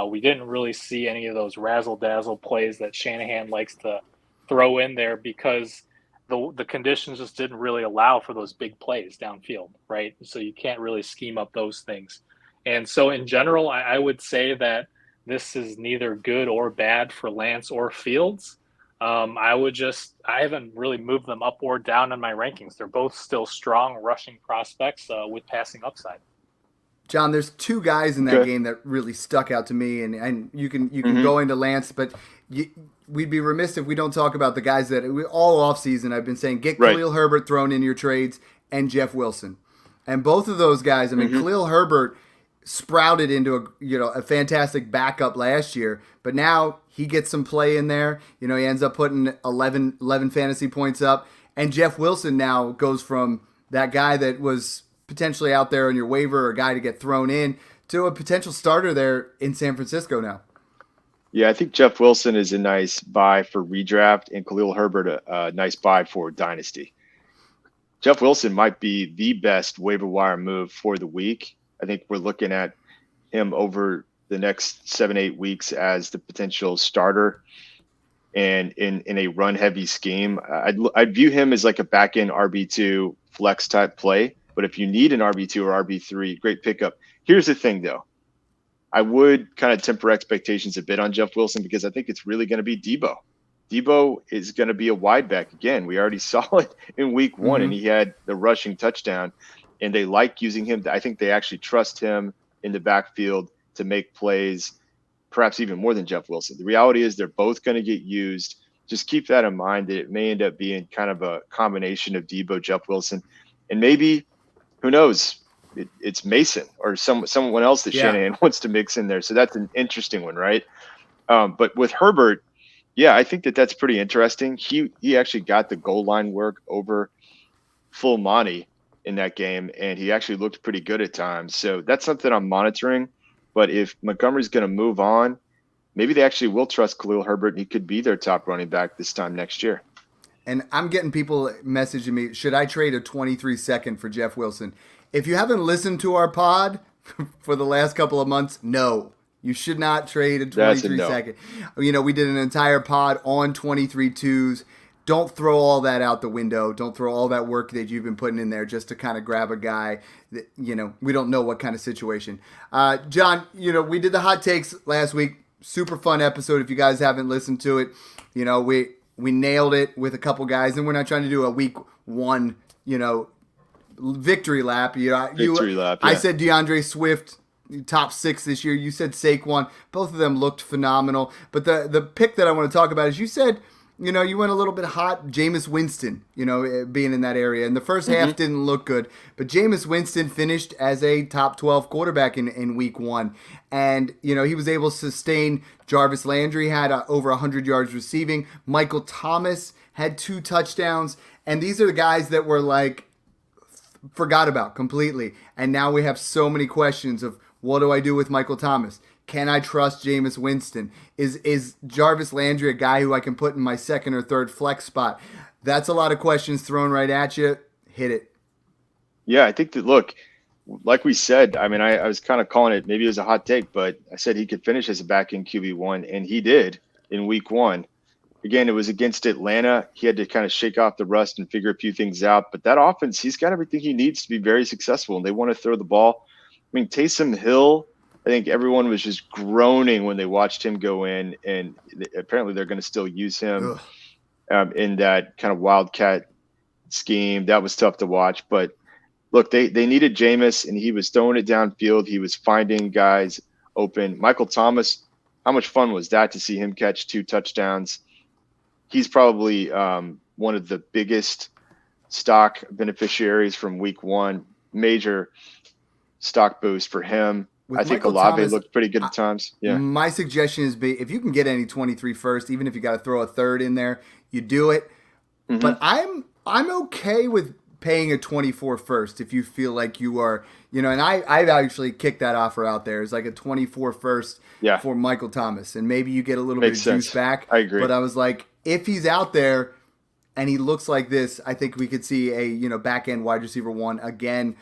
[SPEAKER 4] We didn't really see any of those razzle-dazzle plays that Shanahan likes to throw in there because the conditions just didn't really allow for those big plays downfield, right? So you can't really scheme up those things. And so in general, I would say that this is neither good or bad for Lance or Fields. I haven't really moved them up or down in my rankings. They're both still strong rushing prospects with passing upside.
[SPEAKER 2] John, there's two guys in that game that really stuck out to me, and you can go into Lance, but we'd be remiss if we don't talk about the guys that all offseason I've been saying, get Khalil Herbert thrown into your trades and Jeff Wilson. And both of those guys, I mean, Khalil Herbert sprouted into a fantastic backup last year, but now he gets some play in there. He ends up putting 11 fantasy points up, and Jeff Wilson now goes from that guy that was potentially out there on your waiver, or a guy to get thrown in, to a potential starter there in San Francisco now.
[SPEAKER 3] Yeah, I think Jeff Wilson is a nice buy for redraft, and Khalil Herbert a nice buy for dynasty. Jeff Wilson might be the best waiver wire move for the week. I think we're looking at him over the next 7-8 weeks as the potential starter, and in a run-heavy scheme. I'd view him as like a back-end RB2 flex type play. But if you need an RB2 or RB3, great pickup. Here's the thing, though. I would kind of temper expectations a bit on Jeff Wilson because I think it's really going to be Debo. Debo is going to be a wide back again. We already saw it in week one, and he had the rushing touchdown, and they like using him. I think they actually trust him in the backfield to make plays, perhaps even more than Jeff Wilson. The reality is they're both going to get used. Just keep that in mind, that it may end up being kind of a combination of Debo, Jeff Wilson, and maybe – who knows? It's Mason or someone else that Shanahan wants to mix in there. So that's an interesting one, right? But with Herbert, I think that's pretty interesting. He actually got the goal line work over full Monty in that game, and he actually looked pretty good at times. So that's something I'm monitoring. But if Montgomery's going to move on, maybe they actually will trust Khalil Herbert, and he could be their top running back this time next year.
[SPEAKER 2] And I'm getting people messaging me, should I trade a 23-second for Jeff Wilson? If you haven't listened to our pod for the last couple of months, no. You should not trade a 23-second. We did an entire pod on 23-2s. Don't throw all that out the window. Don't throw all that work that you've been putting in there just to kind of grab a guy that, we don't know what kind of situation. John, we did the hot takes last week. Super fun episode. If you guys haven't listened to it, we nailed it with a couple guys, and we're not trying to do a week one, victory lap. Victory lap. Yeah. I said DeAndre Swift, top 6 this year. You said Saquon. Both of them looked phenomenal. But the pick that I want to talk about is you said, you went a little bit hot. Jameis Winston, being in that area. And the first half didn't look good. But Jameis Winston finished as a top 12 quarterback in week 1. And, he was able to sustain. Jarvis Landry had over 100 yards receiving. Michael Thomas had 2 touchdowns. And these are the guys that were forgot about completely. And now we have so many questions of, what do I do with Michael Thomas? Can I trust Jameis Winston? Is Jarvis Landry a guy who I can put in my second or third flex spot? That's a lot of questions thrown right at you. Hit it.
[SPEAKER 3] Yeah, I think that, look, like we said, I mean, I was kind of calling it, maybe it was a hot take, but I said he could finish as a back-end QB1, and he did in week 1. Again, it was against Atlanta. He had to kind of shake off the rust and figure a few things out. But that offense, he's got everything he needs to be very successful, and they want to throw the ball. I mean, Taysom Hill, I think everyone was just groaning when they watched him go in, and apparently they're going to still use him in that kind of wildcat scheme. That was tough to watch. But, look, they needed Jameis, and he was throwing it downfield. He was finding guys open. Michael Thomas, how much fun was that to see him catch 2 touchdowns? He's probably one of the biggest stock beneficiaries from week 1. Major stock boost for him. I think Olave looked pretty good at times. Yeah.
[SPEAKER 2] My suggestion is if you can get any 23 first, even if you got to throw a third in there, you do it. But I'm okay with paying a 24 first if you feel like you are, and I've actually kicked that offer out there. It's like a 24 first for Michael Thomas, and maybe you get a little bit of juice back.
[SPEAKER 3] I agree.
[SPEAKER 2] But I was like, if he's out there and he looks like this, I think we could see a back end wide receiver 1 again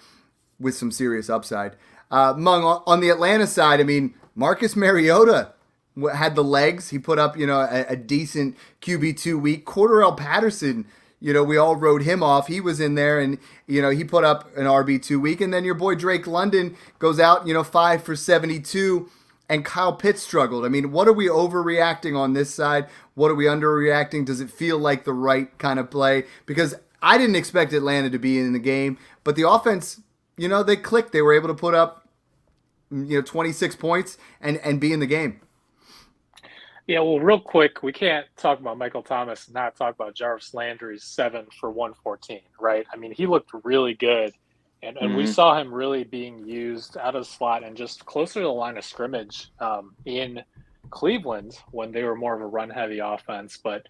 [SPEAKER 2] with some serious upside. Mung, on the Atlanta side, I mean, Marcus Mariota had the legs. He put up, a decent QB2 week. Cordarrelle Patterson, we all wrote him off. He was in there, and, he put up an RB2 week. And then your boy Drake London goes out, 5 for 72, and Kyle Pitts struggled. I mean, what are we overreacting on this side? What are we underreacting? Does it feel like the right kind of play? Because I didn't expect Atlanta to be in the game, but the offense, they clicked. They were able to put up, 26 points and be in the game.
[SPEAKER 4] Yeah, well, real quick, we can't talk about Michael Thomas and not talk about Jarvis Landry's 7 for 114, right? I mean, he looked really good, and we saw him really being used out of the slot and just closer to the line of scrimmage in Cleveland when they were more of a run-heavy offense. But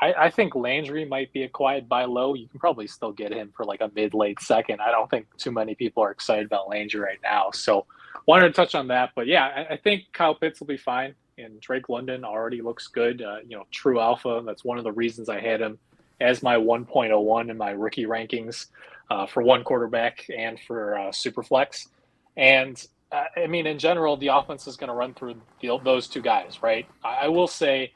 [SPEAKER 4] I think Landry might be a quiet buy low. You can probably still get him for like a mid-late second. I don't think too many people are excited about Landry right now. So wanted to touch on that. But, yeah, I think Kyle Pitts will be fine. And Drake London already looks good. True alpha. That's one of the reasons I had him as my 1.01 in my rookie rankings for one quarterback and for Superflex. And, in general, the offense is going to run through those two guys, right? I will say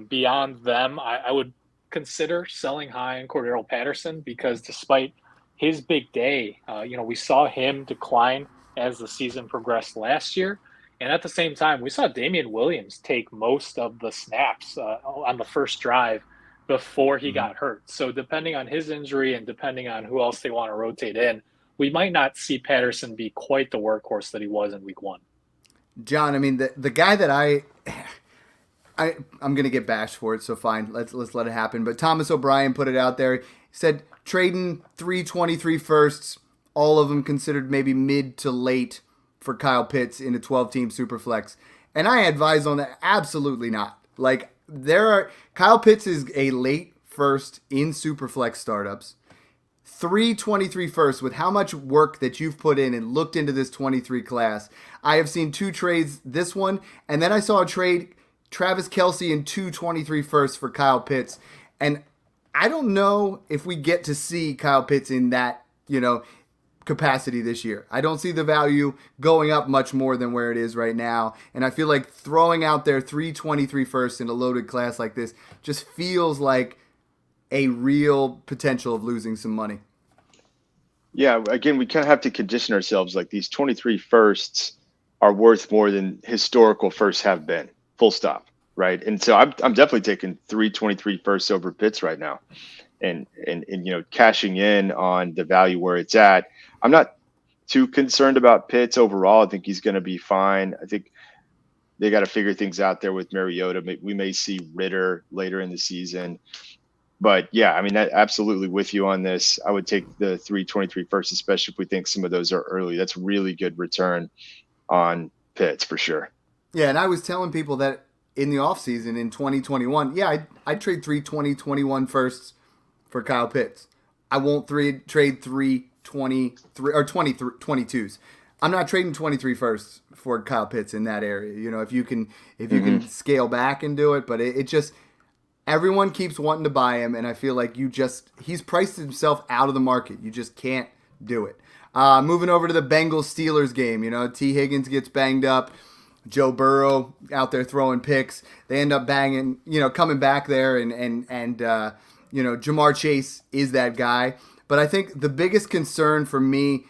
[SPEAKER 4] beyond them, I would consider selling high on Cordarrelle Patterson because despite his big day, we saw him decline as the season progressed last year. And at the same time, we saw Damian Williams take most of the snaps on the first drive before he got hurt. So depending on his injury and depending on who else they want to rotate in, we might not see Patterson be quite the workhorse that he was in week 1.
[SPEAKER 2] John, the guy that I'm going to get bashed for it, so fine. Let's let it happen. But Thomas O'Brien put it out there. He said trading 323 firsts, all of them considered maybe mid to late for Kyle Pitts in a 12-team Superflex. And I advise on that. Absolutely not. Like, Kyle Pitts is a late first in Superflex startups. 323 first with how much work that you've put in and looked into this 23 class. I have seen 2 trades, this one, and then I saw a trade, Travis Kelce and 223 first for Kyle Pitts. And I don't know if we get to see Kyle Pitts in that, capacity this year. I don't see the value going up much more than where it is right now. And I feel like throwing out there 323 first in a loaded class like this just feels like a real potential of losing some money.
[SPEAKER 3] Yeah, again, we kind of have to condition ourselves like these 23 firsts are worth more than historical firsts have been. Full stop, right? And so I'm definitely taking 323 firsts over Pitts right now. And cashing in on the value where it's at. I'm not too concerned about Pitts overall. I think he's going to be fine. I think they got to figure things out there with Mariota. We may see Ritter later in the season. But, yeah, absolutely with you on this. I would take the 323 first, especially if we think some of those are early. That's really good return on Pitts for sure.
[SPEAKER 2] Yeah, and I was telling people that in the offseason in 2021, I'd trade 321 firsts for Kyle Pitts. I won't trade 323 or 22s. I'm not trading 23 firsts for Kyle Pitts in that area. If you can scale back and do it, but it just everyone keeps wanting to buy him, and I feel like he's priced himself out of the market. You just can't do it. Moving over to the Bengals Steelers game, T. Higgins gets banged up. Joe Burrow out there throwing picks. They end up banging, coming back there and Jamar Chase is that guy. But I think the biggest concern for me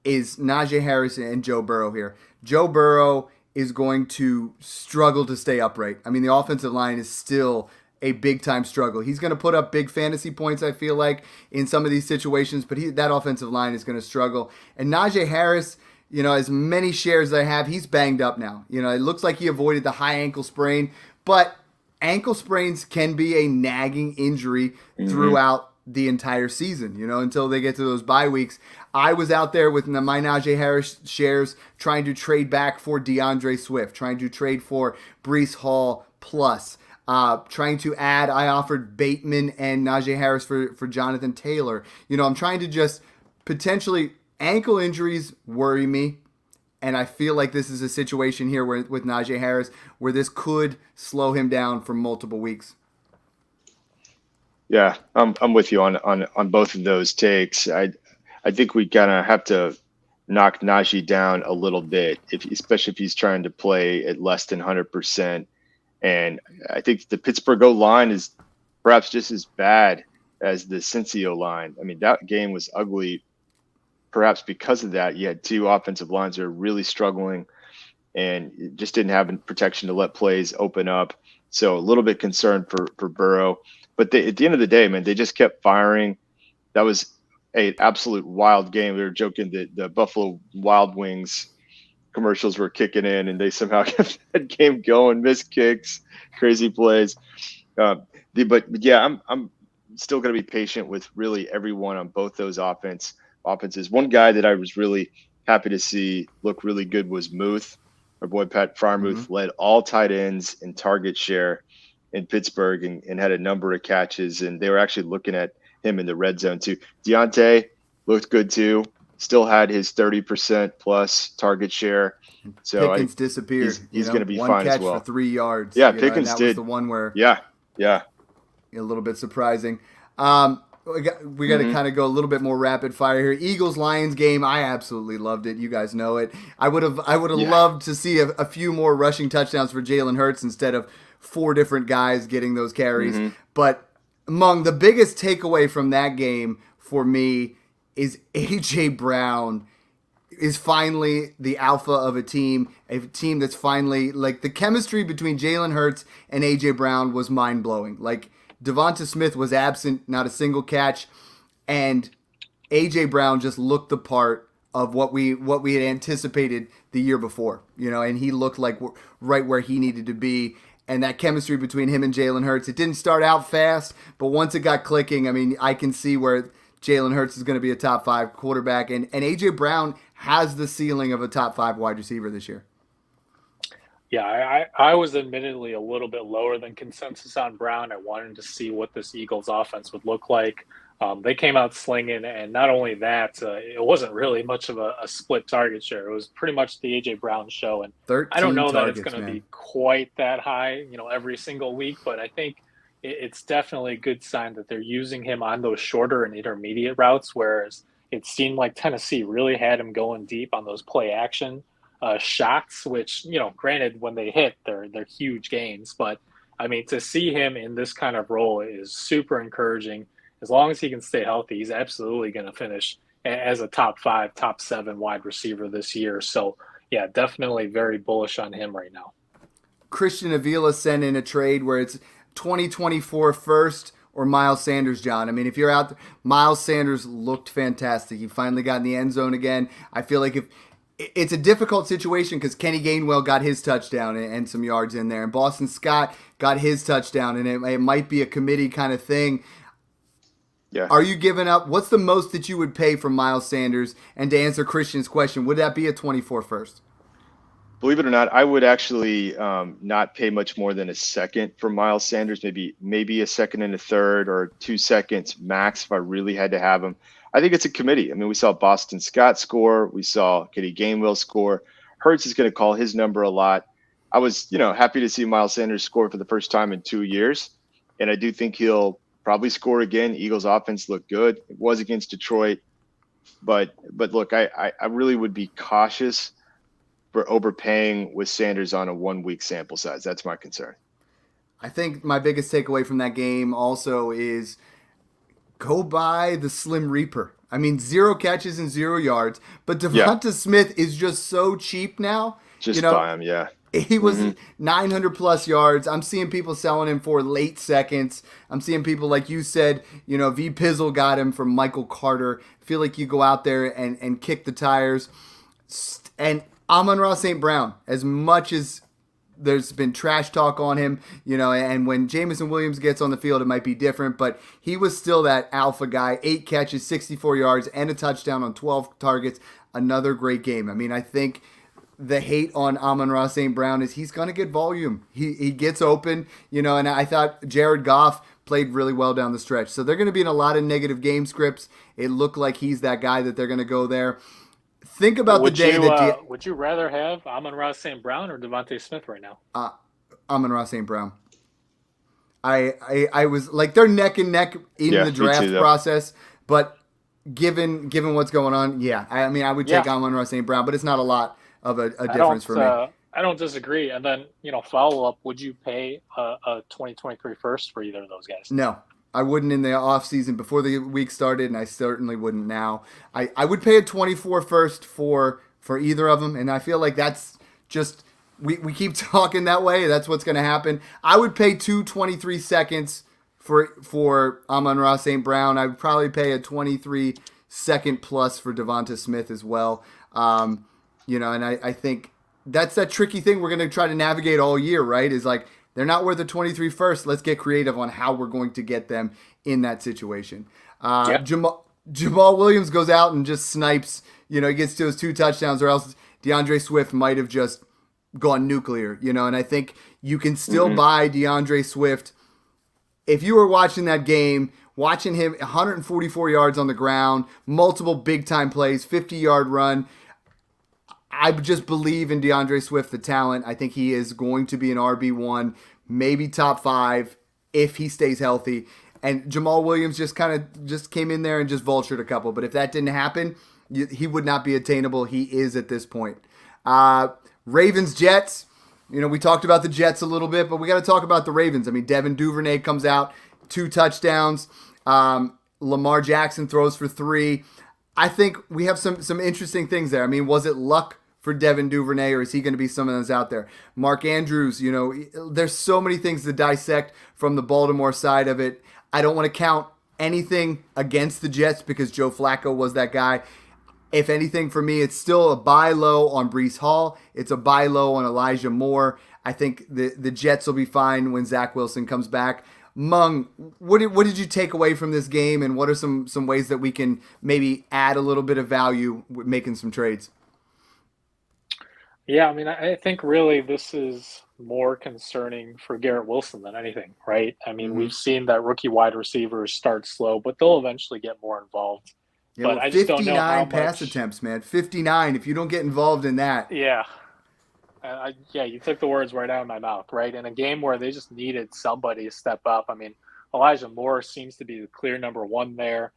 [SPEAKER 2] is Najee Harris and Joe Burrow here. Joe Burrow is going to struggle to stay upright. The offensive line is still a big-time struggle. He's going to put up big fantasy points, I feel like, in some of these situations, but that offensive line is going to struggle. And Najee Harris, as many shares as I have, he's banged up now. It looks like he avoided the high ankle sprain, but ankle sprains can be a nagging injury throughout the entire season, until they get to those bye weeks. I was out there with my Najee Harris shares trying to trade back for DeAndre Swift, trying to trade for Breece Hall plus. Trying to add, I offered Bateman and Najee Harris for Jonathan Taylor. I'm trying to just potentially, ankle injuries worry me. And I feel like this is a situation here with Najee Harris where this could slow him down for multiple weeks.
[SPEAKER 3] Yeah, I'm with you on both of those takes. I think we kind of have to knock Najee down a little bit, especially if he's trying to play at less than 100%. And I think the Pittsburgh O line is perhaps just as bad as the Cincy O line. I mean, that game was ugly. Perhaps because of that, you had two offensive lines that are really struggling and just didn't have protection to let plays open up. So a little bit concerned for Burrow. But at the end of the day, man, they just kept firing. That was an absolute wild game. We were joking that the Buffalo Wild Wings commercials were kicking in, and they somehow kept that game going. Missed kicks, crazy plays. But yeah, I'm still going to be patient with really everyone on both those offenses. One guy that I was really happy to see look really good was Muth. Our boy Pat Freiermuth led all tight ends in target share in Pittsburgh and had a number of catches, and they were actually looking at him in the red zone too. Deontay looked good too. Still had his 30% plus target share. So
[SPEAKER 2] Pickens disappeared.
[SPEAKER 3] He's going to be fine as well.
[SPEAKER 2] One catch for 3 yards.
[SPEAKER 3] Yeah, Pickens
[SPEAKER 2] that
[SPEAKER 3] did.
[SPEAKER 2] Was the one where
[SPEAKER 3] yeah,
[SPEAKER 2] a little bit surprising. We got to kind of go a little bit more rapid fire here. Eagles-Lions game, I absolutely loved it. You guys know it. I would have loved to see a few more rushing touchdowns for Jalen Hurts instead of 4 different guys getting those carries. But among the biggest takeaway from that game for me is A.J. Brown is finally the alpha of a team that's finally, like, the chemistry between Jalen Hurts and A.J. Brown was mind-blowing. Like, Devonta Smith was absent, not a single catch, and A.J. Brown just looked the part of what we had anticipated the year before, and he looked like right where he needed to be. And that chemistry between him and Jalen Hurts, it didn't start out fast, but once it got clicking, I mean, I can see where Jalen Hurts is going to be a top 5 quarterback, and A.J. Brown has the ceiling of a top 5 wide receiver this year.
[SPEAKER 4] Yeah, I was admittedly a little bit lower than consensus on Brown. I wanted to see what this Eagles offense would look like. They came out slinging, and not only that, it wasn't really much of a split target share. It was pretty much the A.J. Brown show, and I don't know that it's going to be quite that high, every single week, but I think it's definitely a good sign that they're using him on those shorter and intermediate routes, whereas it seemed like Tennessee really had him going deep on those play action shots, which, granted, when they hit, they're huge gains. But, I mean, to see him in this kind of role is super encouraging. As long as he can stay healthy, he's absolutely going to finish as a top 5, top 7 wide receiver this year. So, yeah, definitely very bullish on him right now.
[SPEAKER 2] Christian Avila sent in a trade where it's 2024 first or Miles Sanders, John. I mean, if you're out there, Miles Sanders looked fantastic. He finally got in the end zone again. I feel like it's a difficult situation because Kenny Gainwell got his touchdown and some yards in there, and Boston Scott got his touchdown, and it might be a committee kind of thing.
[SPEAKER 3] Yeah.
[SPEAKER 2] Are you giving up? What's the most that you would pay for Miles Sanders? And to answer Christian's question, would that be a 24 first?
[SPEAKER 3] Believe it or not, I would actually not pay much more than a second for Miles Sanders, maybe a second and a third or 2 seconds max if I really had to have him. I think it's a committee. I mean, we saw Boston Scott score. We saw Kenny Gainwell score. Hurts is going to call his number a lot. I was, happy to see Miles Sanders score for the first time in 2 years. And I do think he'll probably score again. Eagles offense looked good. It was against Detroit. But look, I really would be cautious for overpaying with Sanders on a 1 week sample size. That's my concern.
[SPEAKER 2] I think my biggest takeaway from that game also is go buy the Slim Reaper. I mean, 0 catches and 0 yards, but Devonta Smith is just so cheap now.
[SPEAKER 3] Just buy him, yeah.
[SPEAKER 2] He was 900 plus yards. I'm seeing people selling him for late seconds. I'm seeing people, like you said, V. Pizzle got him from Michael Carter. I feel like you go out there and kick the tires. And Amon-Ra St. Brown, as much as there's been trash talk on him, and when Jameson Williams gets on the field, it might be different, but he was still that alpha guy. 8 catches, 64 yards, and a touchdown on 12 targets. Another great game. I mean, I think the hate on Amon-Ra St. Brown is he's going to get volume. He gets open, and I thought Jared Goff played really well down the stretch. So they're going to be in a lot of negative game scripts. It looked like he's that guy that they're going to go there. Think about the day that...
[SPEAKER 4] would you rather have Amon-Ra St. Brown or Devontae Smith right now?
[SPEAKER 2] Amon-Ra St. Brown. I was like, they're neck and neck in the draft process, but given what's going on, I would take Amon-Ra St. Brown, but it's not a lot of a difference for me.
[SPEAKER 4] I don't disagree. And then, follow up, would you pay a 2023 first for either of those guys?
[SPEAKER 2] No, I wouldn't in the offseason before the week started, and I certainly wouldn't now. I would pay a 24 first for either of them, and I feel like that's just we keep talking that way. That's what's going to happen. I would pay 2 seconds for Amon-Ra St. Brown. I would probably pay a 23 second plus for Devonta Smith as well. And I think that's that tricky thing we're going to try to navigate all year, right? Is like, they're not worth a 23 first. Let's get creative on how we're going to get them in that situation. Jamal Williams goes out and just snipes. He gets to his 2 touchdowns, or else DeAndre Swift might have just gone nuclear. And I think you can still buy DeAndre Swift. If you were watching that game, watching him 144 yards on the ground, multiple big-time plays, 50-yard run, I just believe in DeAndre Swift, the talent. I think he is going to be an RB1, maybe top 5 if he stays healthy. And Jamal Williams just came in there and just vultured a couple. But if that didn't happen, he would not be attainable. He is at this point. Ravens, Jets. We talked about the Jets a little bit, but we got to talk about the Ravens. I mean, Devin Duvernay comes out, 2 touchdowns. Lamar Jackson throws for 3. I think we have some interesting things there. I mean, was it luck for Devin Duvernay, or is he going to be someone that's out there? Mark Andrews, there's so many things to dissect from the Baltimore side of it. I don't want to count anything against the Jets because Joe Flacco was that guy. If anything, for me, it's still a buy low on Breece Hall. It's a buy low on Elijah Moore. I think the Jets will be fine when Zach Wilson comes back. Mung, what did you take away from this game, and what are some ways that we can maybe add a little bit of value with making some trades?
[SPEAKER 4] Yeah, I mean, I think really this is more concerning for Garrett Wilson than anything, right? I mean, we've seen that rookie wide receivers start slow, but they'll eventually get more involved.
[SPEAKER 2] Yeah,
[SPEAKER 4] but I just don't know how
[SPEAKER 2] 59 pass attempts, man. 59. If you don't get involved in that.
[SPEAKER 4] Yeah. You took the words right out of my mouth, right? In a game where they just needed somebody to step up. I mean, Elijah Moore seems to be the clear number 1 there,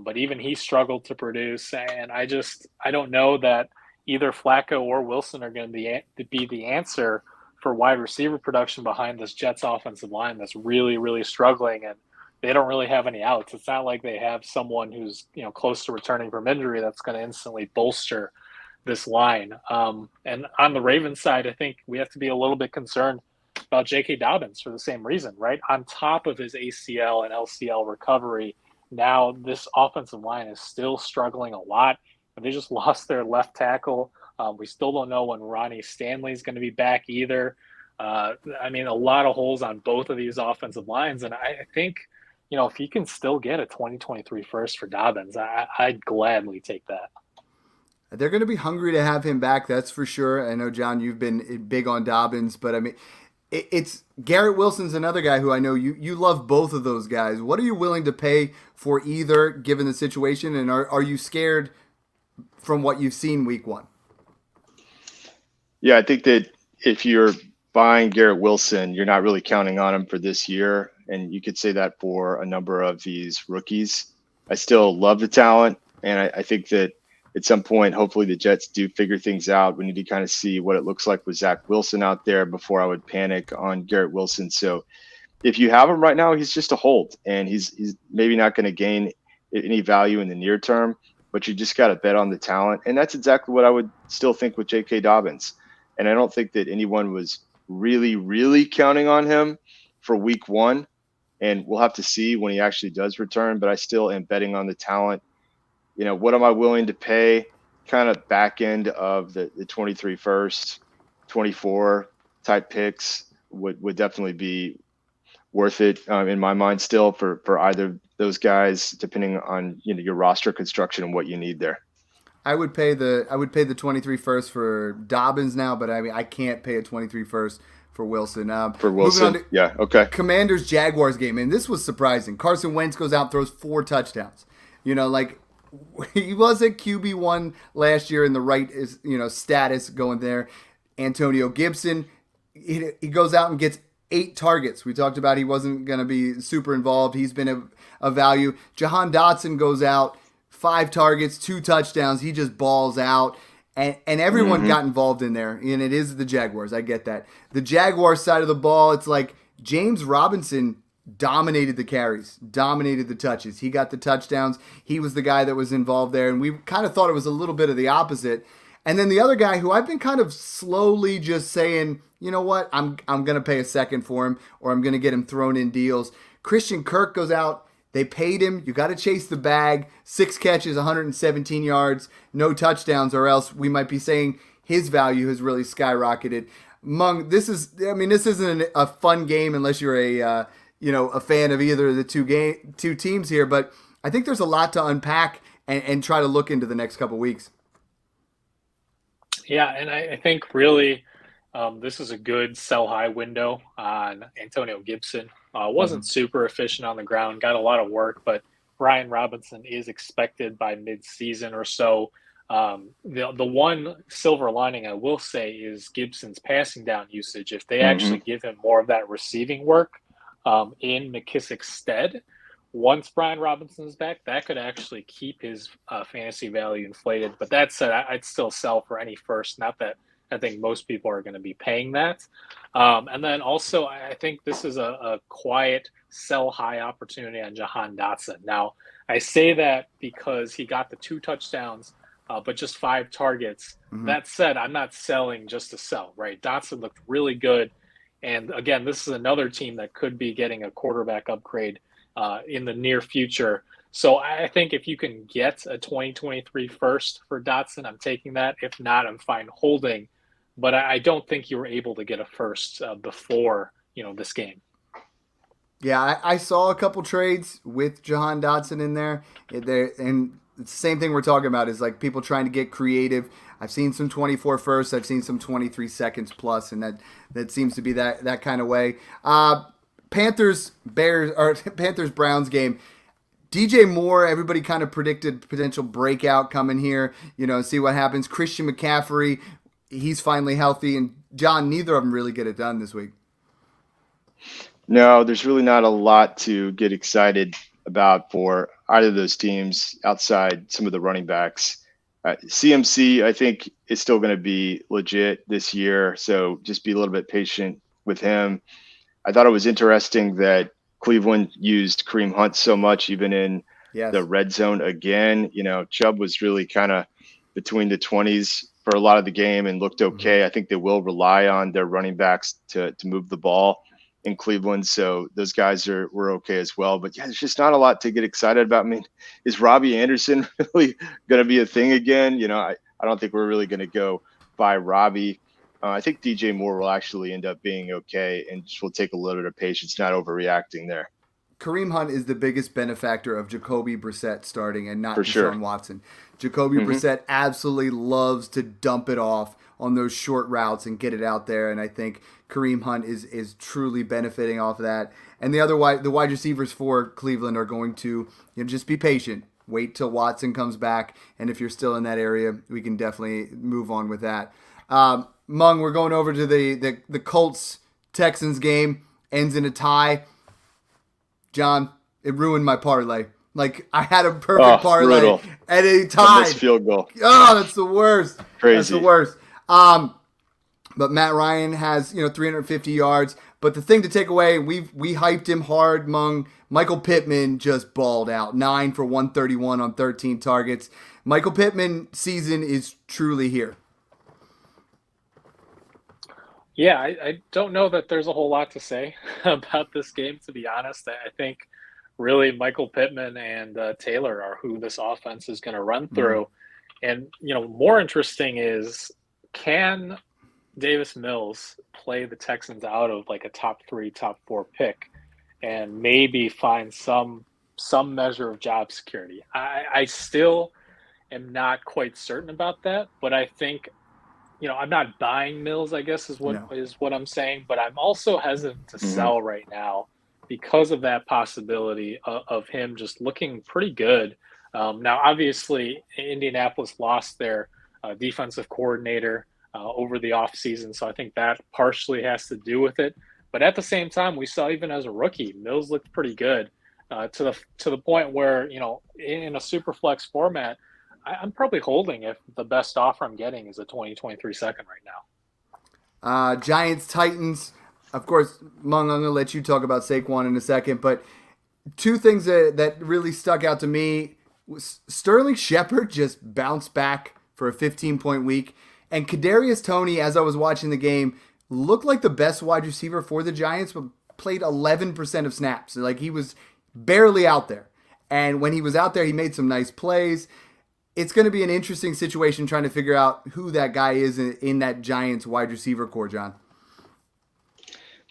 [SPEAKER 4] but even he struggled to produce. And I don't know that either Flacco or Wilson are going to be the answer for wide receiver production behind this Jets offensive line that's really, really struggling. And they don't really have any outs. It's not like they have someone who's close to returning from injury that's going to instantly bolster this line. And on the Ravens side, I think we have to be a little bit concerned about J.K. Dobbins for the same reason, right? On top of his ACL and LCL recovery, now this offensive line is still struggling a lot. They just lost their left tackle. We still don't know when Ronnie Stanley is going to be back either. I mean, a lot of holes on both of these offensive lines. And I think, if you can still get a 2023 first for Dobbins, I'd gladly take that.
[SPEAKER 2] They're going to be hungry to have him back, that's for sure. I know, John, you've been big on Dobbins, but I mean, it's Garrett Wilson's another guy who I know you love both of those guys. What are you willing to pay for either, given the situation, and are you scared from what you've seen week 1?
[SPEAKER 3] Yeah, I think that if you're buying Garrett Wilson, you're not really counting on him for this year. And you could say that for a number of these rookies. I still love the talent. And I think that at some point, hopefully the Jets do figure things out. We need to kind of see what it looks like with Zach Wilson out there before I would panic on Garrett Wilson. So if you have him right now, he's just a hold, and he's maybe not going to gain any value in the near term, but you just got to bet on the talent. And that's exactly what I would still think with J.K. Dobbins. And I don't think that anyone was really, really counting on him for week 1. And we'll have to see when he actually does return, but I still am betting on the talent. What am I willing to pay? Kind of back end of the 23 first, 24 type picks would definitely be worth it in my mind still for either of those guys, depending on your roster construction and what you need there.
[SPEAKER 2] I would pay the 23 first for Dobbins now, but I mean I can't pay a 23 first for Wilson.
[SPEAKER 3] For Wilson, yeah, okay.
[SPEAKER 2] Commanders Jaguars game, and this was surprising. Carson Wentz goes out, throws 4 touchdowns. Like he was at QB1 last year in the right status going there. Antonio Gibson, he goes out and gets 8 targets. We talked about he wasn't going to be super involved. He's been a value. Jahan Dotson goes out, 5 targets, 2 touchdowns. He just balls out. And everyone got involved in there. And it is the Jaguars. I get that. The Jaguars side of the ball, it's like James Robinson dominated the carries, dominated the touches. He got the touchdowns. He was the guy that was involved there. And we kind of thought it was a little bit of the opposite. And then the other guy who I've been kind of slowly just saying, you know what, I'm going to pay a second for him, or I'm going to get him thrown in deals. Christian Kirk goes out. They paid him. You got to chase the bag. 6 catches, 117 yards, no touchdowns, or else we might be saying his value has really skyrocketed. Mung, this isn't a fun game unless you're a fan of either of the two teams here. But I think there's a lot to unpack and try to look into the next couple weeks.
[SPEAKER 4] Yeah, and I think really this is a good sell high window on Antonio Gibson. Wasn't super efficient on the ground, got a lot of work, but Brian Robinson is expected by mid-season or so. The one silver lining I will say is Gibson's passing down usage. If they actually give him more of that receiving work in McKissick's stead, once Brian Robinson is back, that could actually keep his fantasy value inflated. But that said, I'd still sell for any first. Not that I think most people are going to be paying that. And then also, I think this is a quiet sell high opportunity on Jahan Dotson. Now, I say that because he got the 2 touchdowns, but just 5 targets. That said, I'm not selling just to sell, right? Dotson looked really good. And again, this is another team that could be getting a quarterback upgrade in the near future. So I think if you can get a 2023 first for Dotson, I'm taking that. If not, I'm fine holding. But I don't think you were able to get a first before this game.
[SPEAKER 2] Yeah, I saw a couple trades with Jahan Dotson in there, and it's the same thing we're talking about is like people trying to get creative. I've seen some 24 firsts, I've seen some 23 seconds plus, and that seems to be that kind of way. Panthers Browns game. DJ Moore, everybody kind of predicted potential breakout coming here, see what happens. Christian McCaffrey, he's finally healthy, and John, neither of them really get it done this week.
[SPEAKER 3] No, there's really not a lot to get excited about for either of those teams outside some of the running backs. CMC, I think, is still going to be legit this year, so just be a little bit patient with him. I thought it was interesting that Cleveland used Kareem Hunt so much, even in the red zone again. Chubb was really kind of between the 20s for a lot of the game and looked okay. I think they will rely on their running backs to move the ball in Cleveland. So those guys were okay as well. But yeah, there's just not a lot to get excited about. I mean, is Robbie Anderson really going to be a thing again? I don't think we're really going to go by Robbie. I think DJ Moore will actually end up being okay, and just will take a little bit of patience, not overreacting there.
[SPEAKER 2] Kareem Hunt is the biggest benefactor of Jacoby Brissett starting and not
[SPEAKER 3] Deshaun
[SPEAKER 2] Watson. Jacoby Brissett absolutely loves to dump it off on those short routes and get it out there, and I think Kareem Hunt is truly benefiting off of that. And the wide receivers for Cleveland are going to just be patient. Wait till Watson comes back, and if you're still in that area, we can definitely move on with that. Mung, we're going over to the Colts-Texans game. Ends in a tie. John, it ruined my parlay. Like, I had a perfect parlay
[SPEAKER 3] brutal.
[SPEAKER 2] And it tied.
[SPEAKER 3] Field goal.
[SPEAKER 2] Oh, that's the worst.
[SPEAKER 3] Crazy.
[SPEAKER 2] That's the worst. But Matt Ryan has 350 yards. But the thing to take away, we hyped him hard. Michael Pittman just balled out. 9 for 131 on 13 targets. Michael Pittman season is truly here.
[SPEAKER 4] Yeah, I don't know that there's a whole lot to say about this game, to be honest. I think really Michael Pittman and Taylor are who this offense is going to run through. And, more interesting is, can Davis Mills play the Texans out of like a top 3, top 4 pick and maybe find some measure of job security? I still am not quite certain about that. But I think, I'm not buying Mills, I guess is what I'm saying. But I'm also hesitant to sell right now because of that possibility of him just looking pretty good. Now, obviously, Indianapolis lost their defensive coordinator over the offseason, so I think that partially has to do with it. But at the same time, we saw even as a rookie, Mills looked pretty good to the point where, in a super flex format, I'm probably holding if the best offer I'm getting is a 2023 second right
[SPEAKER 2] now. Giants, Titans. Of course, Mung, I'm going to let you talk about Saquon in a second, but two things that really stuck out to me was Sterling Shepard just bounced back for a 15-point week, and Kadarius Toney, as I was watching the game, looked like the best wide receiver for the Giants, but played 11% of snaps. Like, he was barely out there. And when he was out there, he made some nice plays. It's going to be an interesting situation trying to figure out who that guy is in that Giants wide receiver core, John.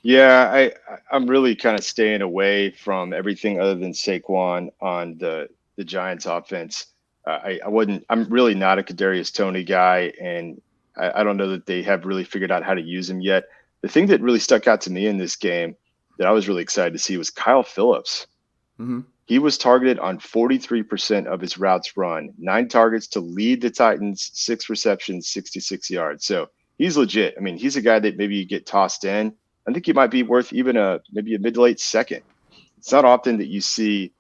[SPEAKER 3] Yeah, I'm really kind of staying away from everything other than Saquon on the Giants offense. I'm really not a Kadarius Toney guy, and I don't know that they have really figured out how to use him yet. The thing that really stuck out to me in this game that I was really excited to see was Kyle Phillips. Mm-hmm. He was targeted on 43% of his routes run, 9 targets to lead the Titans, 6 receptions, 66 yards. So he's legit. I mean, he's a guy that maybe you get tossed in. I think he might be worth even maybe a mid to late second. It's not often that you see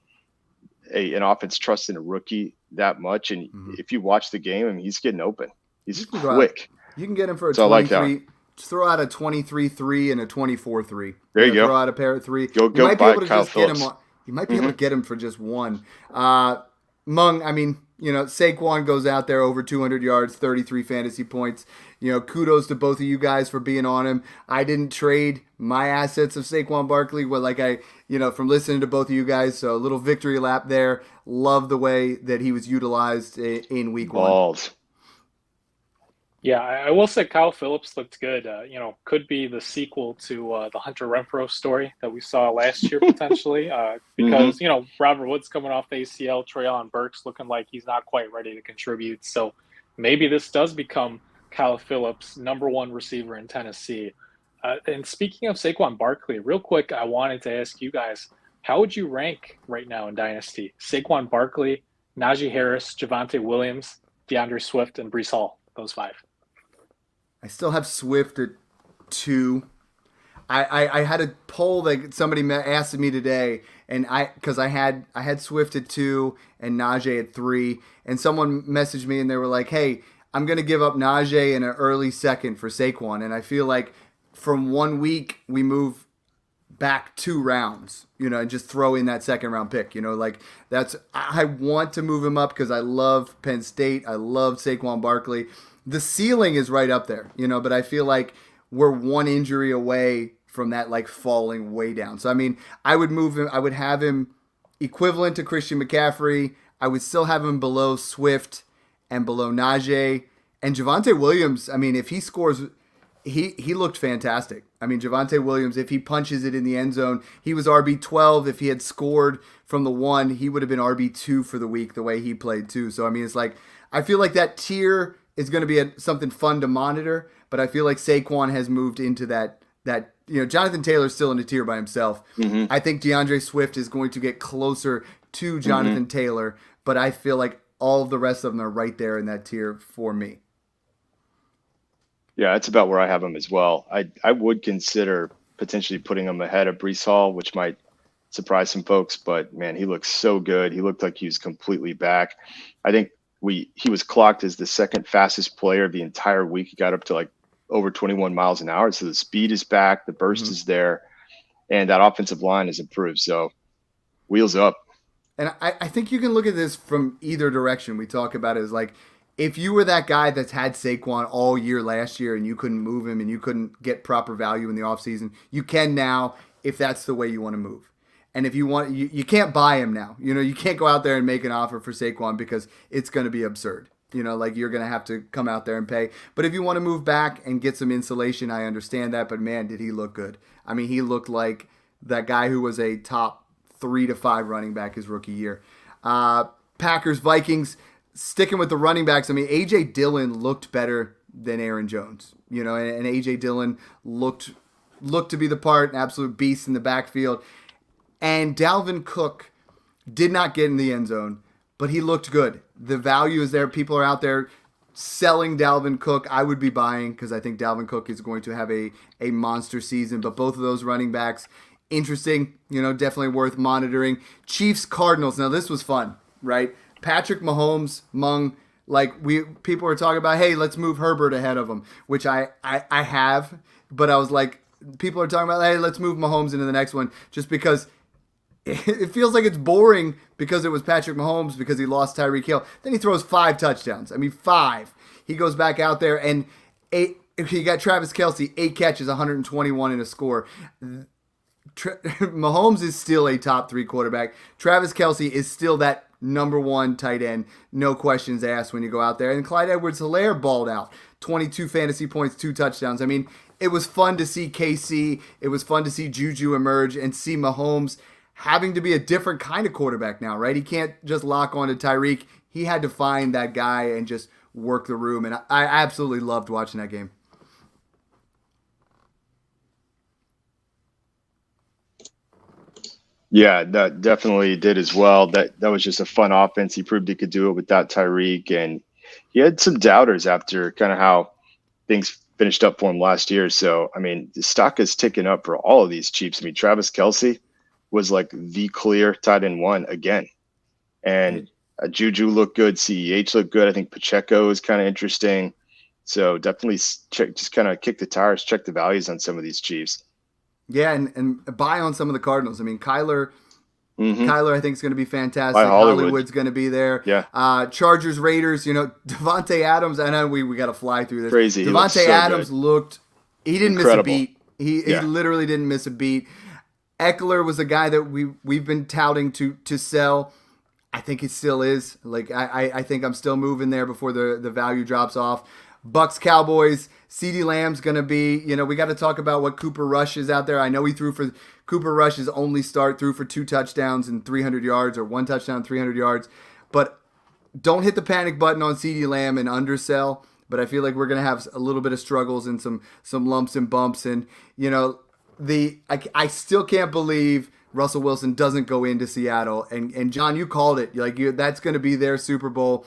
[SPEAKER 3] an offense trust in a rookie that much. And if you watch the game, I mean, he's getting open. He's quick.
[SPEAKER 2] You can get him for a 23. Just throw out a 23-3 and a 24-3.
[SPEAKER 3] There you go.
[SPEAKER 2] Throw out a pair of 3.
[SPEAKER 3] Go buy Kyle Phillips.
[SPEAKER 2] You might be able to get him for just 1. Mung, I mean, Saquon goes out there over 200 yards, 33 fantasy points. Kudos to both of you guys for being on him. I didn't trade my assets of Saquon Barkley, from listening to both of you guys. So a little victory lap there. Love the way that he was utilized in week
[SPEAKER 3] Balls.
[SPEAKER 2] 1.
[SPEAKER 4] Yeah, I will say Kyle Phillips looked good. Could be the sequel to the Hunter Renfrow story that we saw last year potentially, because Robert Woods coming off the ACL, Treylon Burks looking like he's not quite ready to contribute. So maybe this does become Kyle Phillips' number 1 receiver in Tennessee. And speaking of Saquon Barkley, real quick, I wanted to ask you guys, how would you rank right now in Dynasty? Saquon Barkley, Najee Harris, Javonte Williams, DeAndre Swift, and Breece Hall. Those 5.
[SPEAKER 2] I still have Swift at 2. I had a poll that somebody asked me today, and because I had Swift at 2 and Najee at 3, and someone messaged me and they were like, "Hey, I'm gonna give up Najee in an early second for Saquon," and I feel like from 1 week we move back 2 rounds, and just throw in that second round pick. I want to move him up because I love Penn State, I love Saquon Barkley. The ceiling is right up there, but I feel like we're 1 injury away from that falling way down. So, I mean, I would move him. I would have him equivalent to Christian McCaffrey. I would still have him below Swift and below Najee. And Javonte Williams, I mean, if he scores, he looked fantastic. I mean, Javonte Williams, if he punches it in the end zone, he was RB12. If he had scored from the 1, he would have been RB2 for the week the way he played too. So, I mean, it's I feel like that tier is going to be something fun to monitor, but I feel like Saquon has moved into that Jonathan Taylor's still in a tier by himself. Mm-hmm. I think DeAndre Swift is going to get closer to Jonathan Taylor, but I feel like all of the rest of them are right there in that tier for me.
[SPEAKER 3] Yeah, that's about where I have him as well. I would consider potentially putting him ahead of Breece Hall, which might surprise some folks, but man, he looks so good. He looked like he was completely back. I think he was clocked as the second fastest player of the entire week. He got up to over 21 miles an hour. So the speed is back, the burst is there, and that offensive line has improved. So wheels up.
[SPEAKER 2] And I think you can look at this from either direction. We talk about it as if you were that guy that's had Saquon all year last year and you couldn't move him and you couldn't get proper value in the offseason, you can now if that's the way you want to move. And if you want, you can't buy him now. You can't go out there and make an offer for Saquon because it's going to be absurd. You're going to have to come out there and pay. But if you want to move back and get some insulation, I understand that. But man, did he look good. I mean, he looked like that guy who was a top 3 to 5 running back his rookie year. Packers, Vikings. sticking with the running backs, I mean, A.J. Dillon looked better than Aaron Jones, and A.J. Dillon looked to be the part, an absolute beast in the backfield. And Dalvin Cook did not get in the end zone, but he looked good. The value is there. People are out there selling Dalvin Cook. I would be buying because I think Dalvin Cook is going to have a monster season. But both of those running backs, interesting, definitely worth monitoring. Chiefs, Cardinals. Now, this was fun, right? Patrick Mahomes, people were talking about, hey, let's move Herbert ahead of him, which I have. But I was like, people are talking about, hey, let's move Mahomes into the next one just because it feels like it's boring because it was Patrick Mahomes because he lost Tyreek Hill. Then he throws 5 touchdowns. I mean, 5. He goes back out there and he got Travis Kelce, 8 catches, 121 in a score. Mahomes is still a top 3 quarterback. Travis Kelce is still that number 1 tight end. No questions asked when you go out there. And Clyde Edwards-Helaire balled out. 22 fantasy points, 2 touchdowns. I mean, it was fun to see KC. It was fun to see Juju emerge and see Mahomes having to be a different kind of quarterback now, right? He can't just lock on to Tyreek. He had to find that guy and just work the room. And I absolutely loved watching that game.
[SPEAKER 3] Yeah, that definitely did as well. That was just a fun offense. He proved he could do it without Tyreek. And he had some doubters after kind of how things finished up for him last year. So, I mean, the stock is ticking up for all of these Chiefs. I mean, Travis Kelce was like the clear tight end 1 again. And Juju looked good. CEH looked good. I think Pacheco is kind of interesting. So definitely just kind of kick the tires, check the values on some of these Chiefs.
[SPEAKER 2] Yeah, and buy on some of the Cardinals. I mean, Kyler, I think is going to be fantastic. Hollywood's going to be there.
[SPEAKER 3] Yeah.
[SPEAKER 2] Chargers, Raiders, Davante Adams. I know we got to fly through this.
[SPEAKER 3] Crazy.
[SPEAKER 2] Davante Adams looked, he didn't
[SPEAKER 3] incredible.
[SPEAKER 2] Miss a beat. He literally didn't miss a beat. Eckler was a guy that we've been touting to sell. I think it still is. Like I think I'm still moving there before the value drops off. Bucks, Cowboys, CeeDee Lamb's going to be, we got to talk about what Cooper Rush is out there. I know he threw for Cooper Rush's only start, threw for 2 touchdowns and 300 yards or 1 touchdown, 300 yards. But don't hit the panic button on CeeDee Lamb and undersell. But I feel like we're going to have a little bit of struggles and some lumps and bumps. And, I still can't believe Russell Wilson doesn't go into Seattle. And John, you called it. That's going to be their Super Bowl.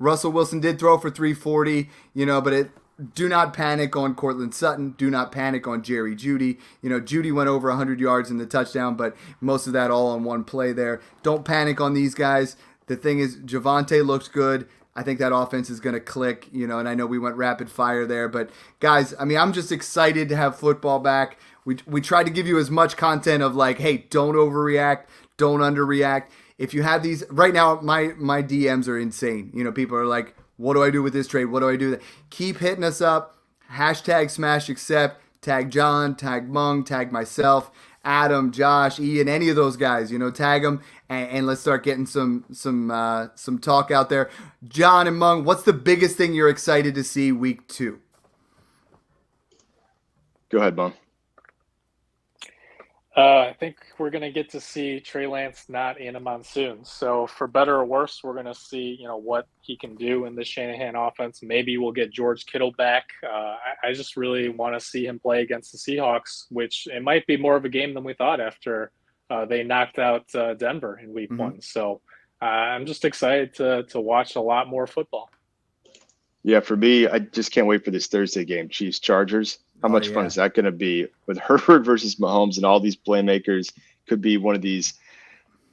[SPEAKER 2] Russell Wilson did throw for 340, but do not panic on Cortland Sutton. Do not panic on Jerry Jeudy. Jeudy went over 100 yards in the touchdown, but most of that all on one play there. Don't panic on these guys. The thing is, Javonte looks good. I think that offense is going to click, and I know we went rapid fire there. But, guys, I mean, I'm just excited to have football back. We tried to give you as much content of like, hey, don't overreact, don't underreact. If you have these right now, my DMs are insane. People are like, what do I do with this trade? What do I do? Keep hitting us up. #SmashAccept. Tag John, tag Mung, tag myself, Adam, Josh, Ian, any of those guys. Tag them and let's start getting some talk out there. John and Mung, what's the biggest thing you're excited to see week 2?
[SPEAKER 3] Go ahead, Mung.
[SPEAKER 4] I think we're going to get to see Trey Lance not in a monsoon. So for better or worse, we're going to see, what he can do in the Shanahan offense. Maybe we'll get George Kittle back. I just really want to see him play against the Seahawks, which it might be more of a game than we thought after they knocked out Denver in week 1. So I'm just excited to watch a lot more football.
[SPEAKER 3] Yeah, for me, I just can't wait for this Thursday game, Chiefs-Chargers. How much fun is that going to be with Herbert versus Mahomes and all these playmakers? Could be one of these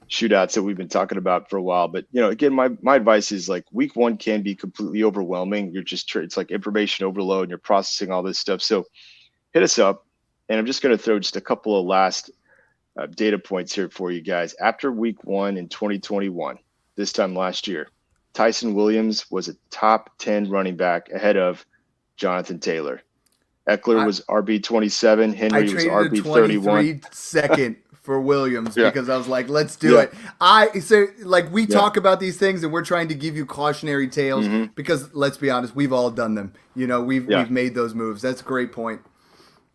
[SPEAKER 3] shootouts that we've been talking about for a while. But, again, my advice is like week 1 can be completely overwhelming. You're just, it's like information overload and you're processing all this stuff. So hit us up. And I'm just going to throw just a couple of last data points here for you guys. After week 1 in 2021, this time last year, Tyson Williams was a top 10 running back ahead of Jonathan Taylor. Eckler was RB27. Henry was RB31.
[SPEAKER 2] Second for Williams because I was like, let's do it. We talk about these things and we're trying to give you cautionary tales because let's be honest, we've all done them. We've made those moves. That's a great point.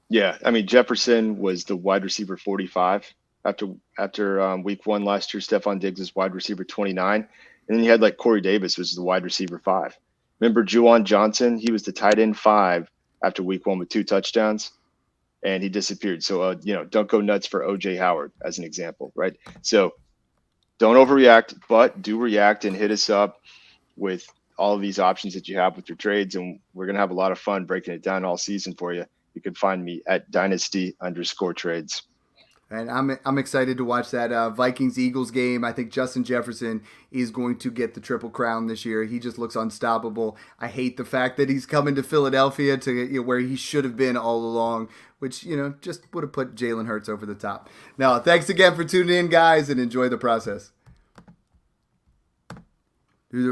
[SPEAKER 3] Yeah, I mean Jefferson was the wide receiver 45 after week 1 last year. Stephon Diggs was wide receiver 29. And then you had like Corey Davis, which is the wide receiver 5. Remember Juwan Johnson? He was the tight end 5 after week 1 with 2 touchdowns, and he disappeared. So, don't go nuts for OJ Howard as an example, right? So don't overreact, but do react and hit us up with all of these options that you have with your trades. And we're going to have a lot of fun breaking it down all season for you. You can find me at dynasty_trades.
[SPEAKER 2] And I'm excited to watch that Vikings-Eagles game. I think Justin Jefferson is going to get the Triple Crown this year. He just looks unstoppable. I hate the fact that he's coming to Philadelphia to where he should have been all along, which, just would have put Jalen Hurts over the top. Now, thanks again for tuning in, guys, and enjoy the process. Dude, there was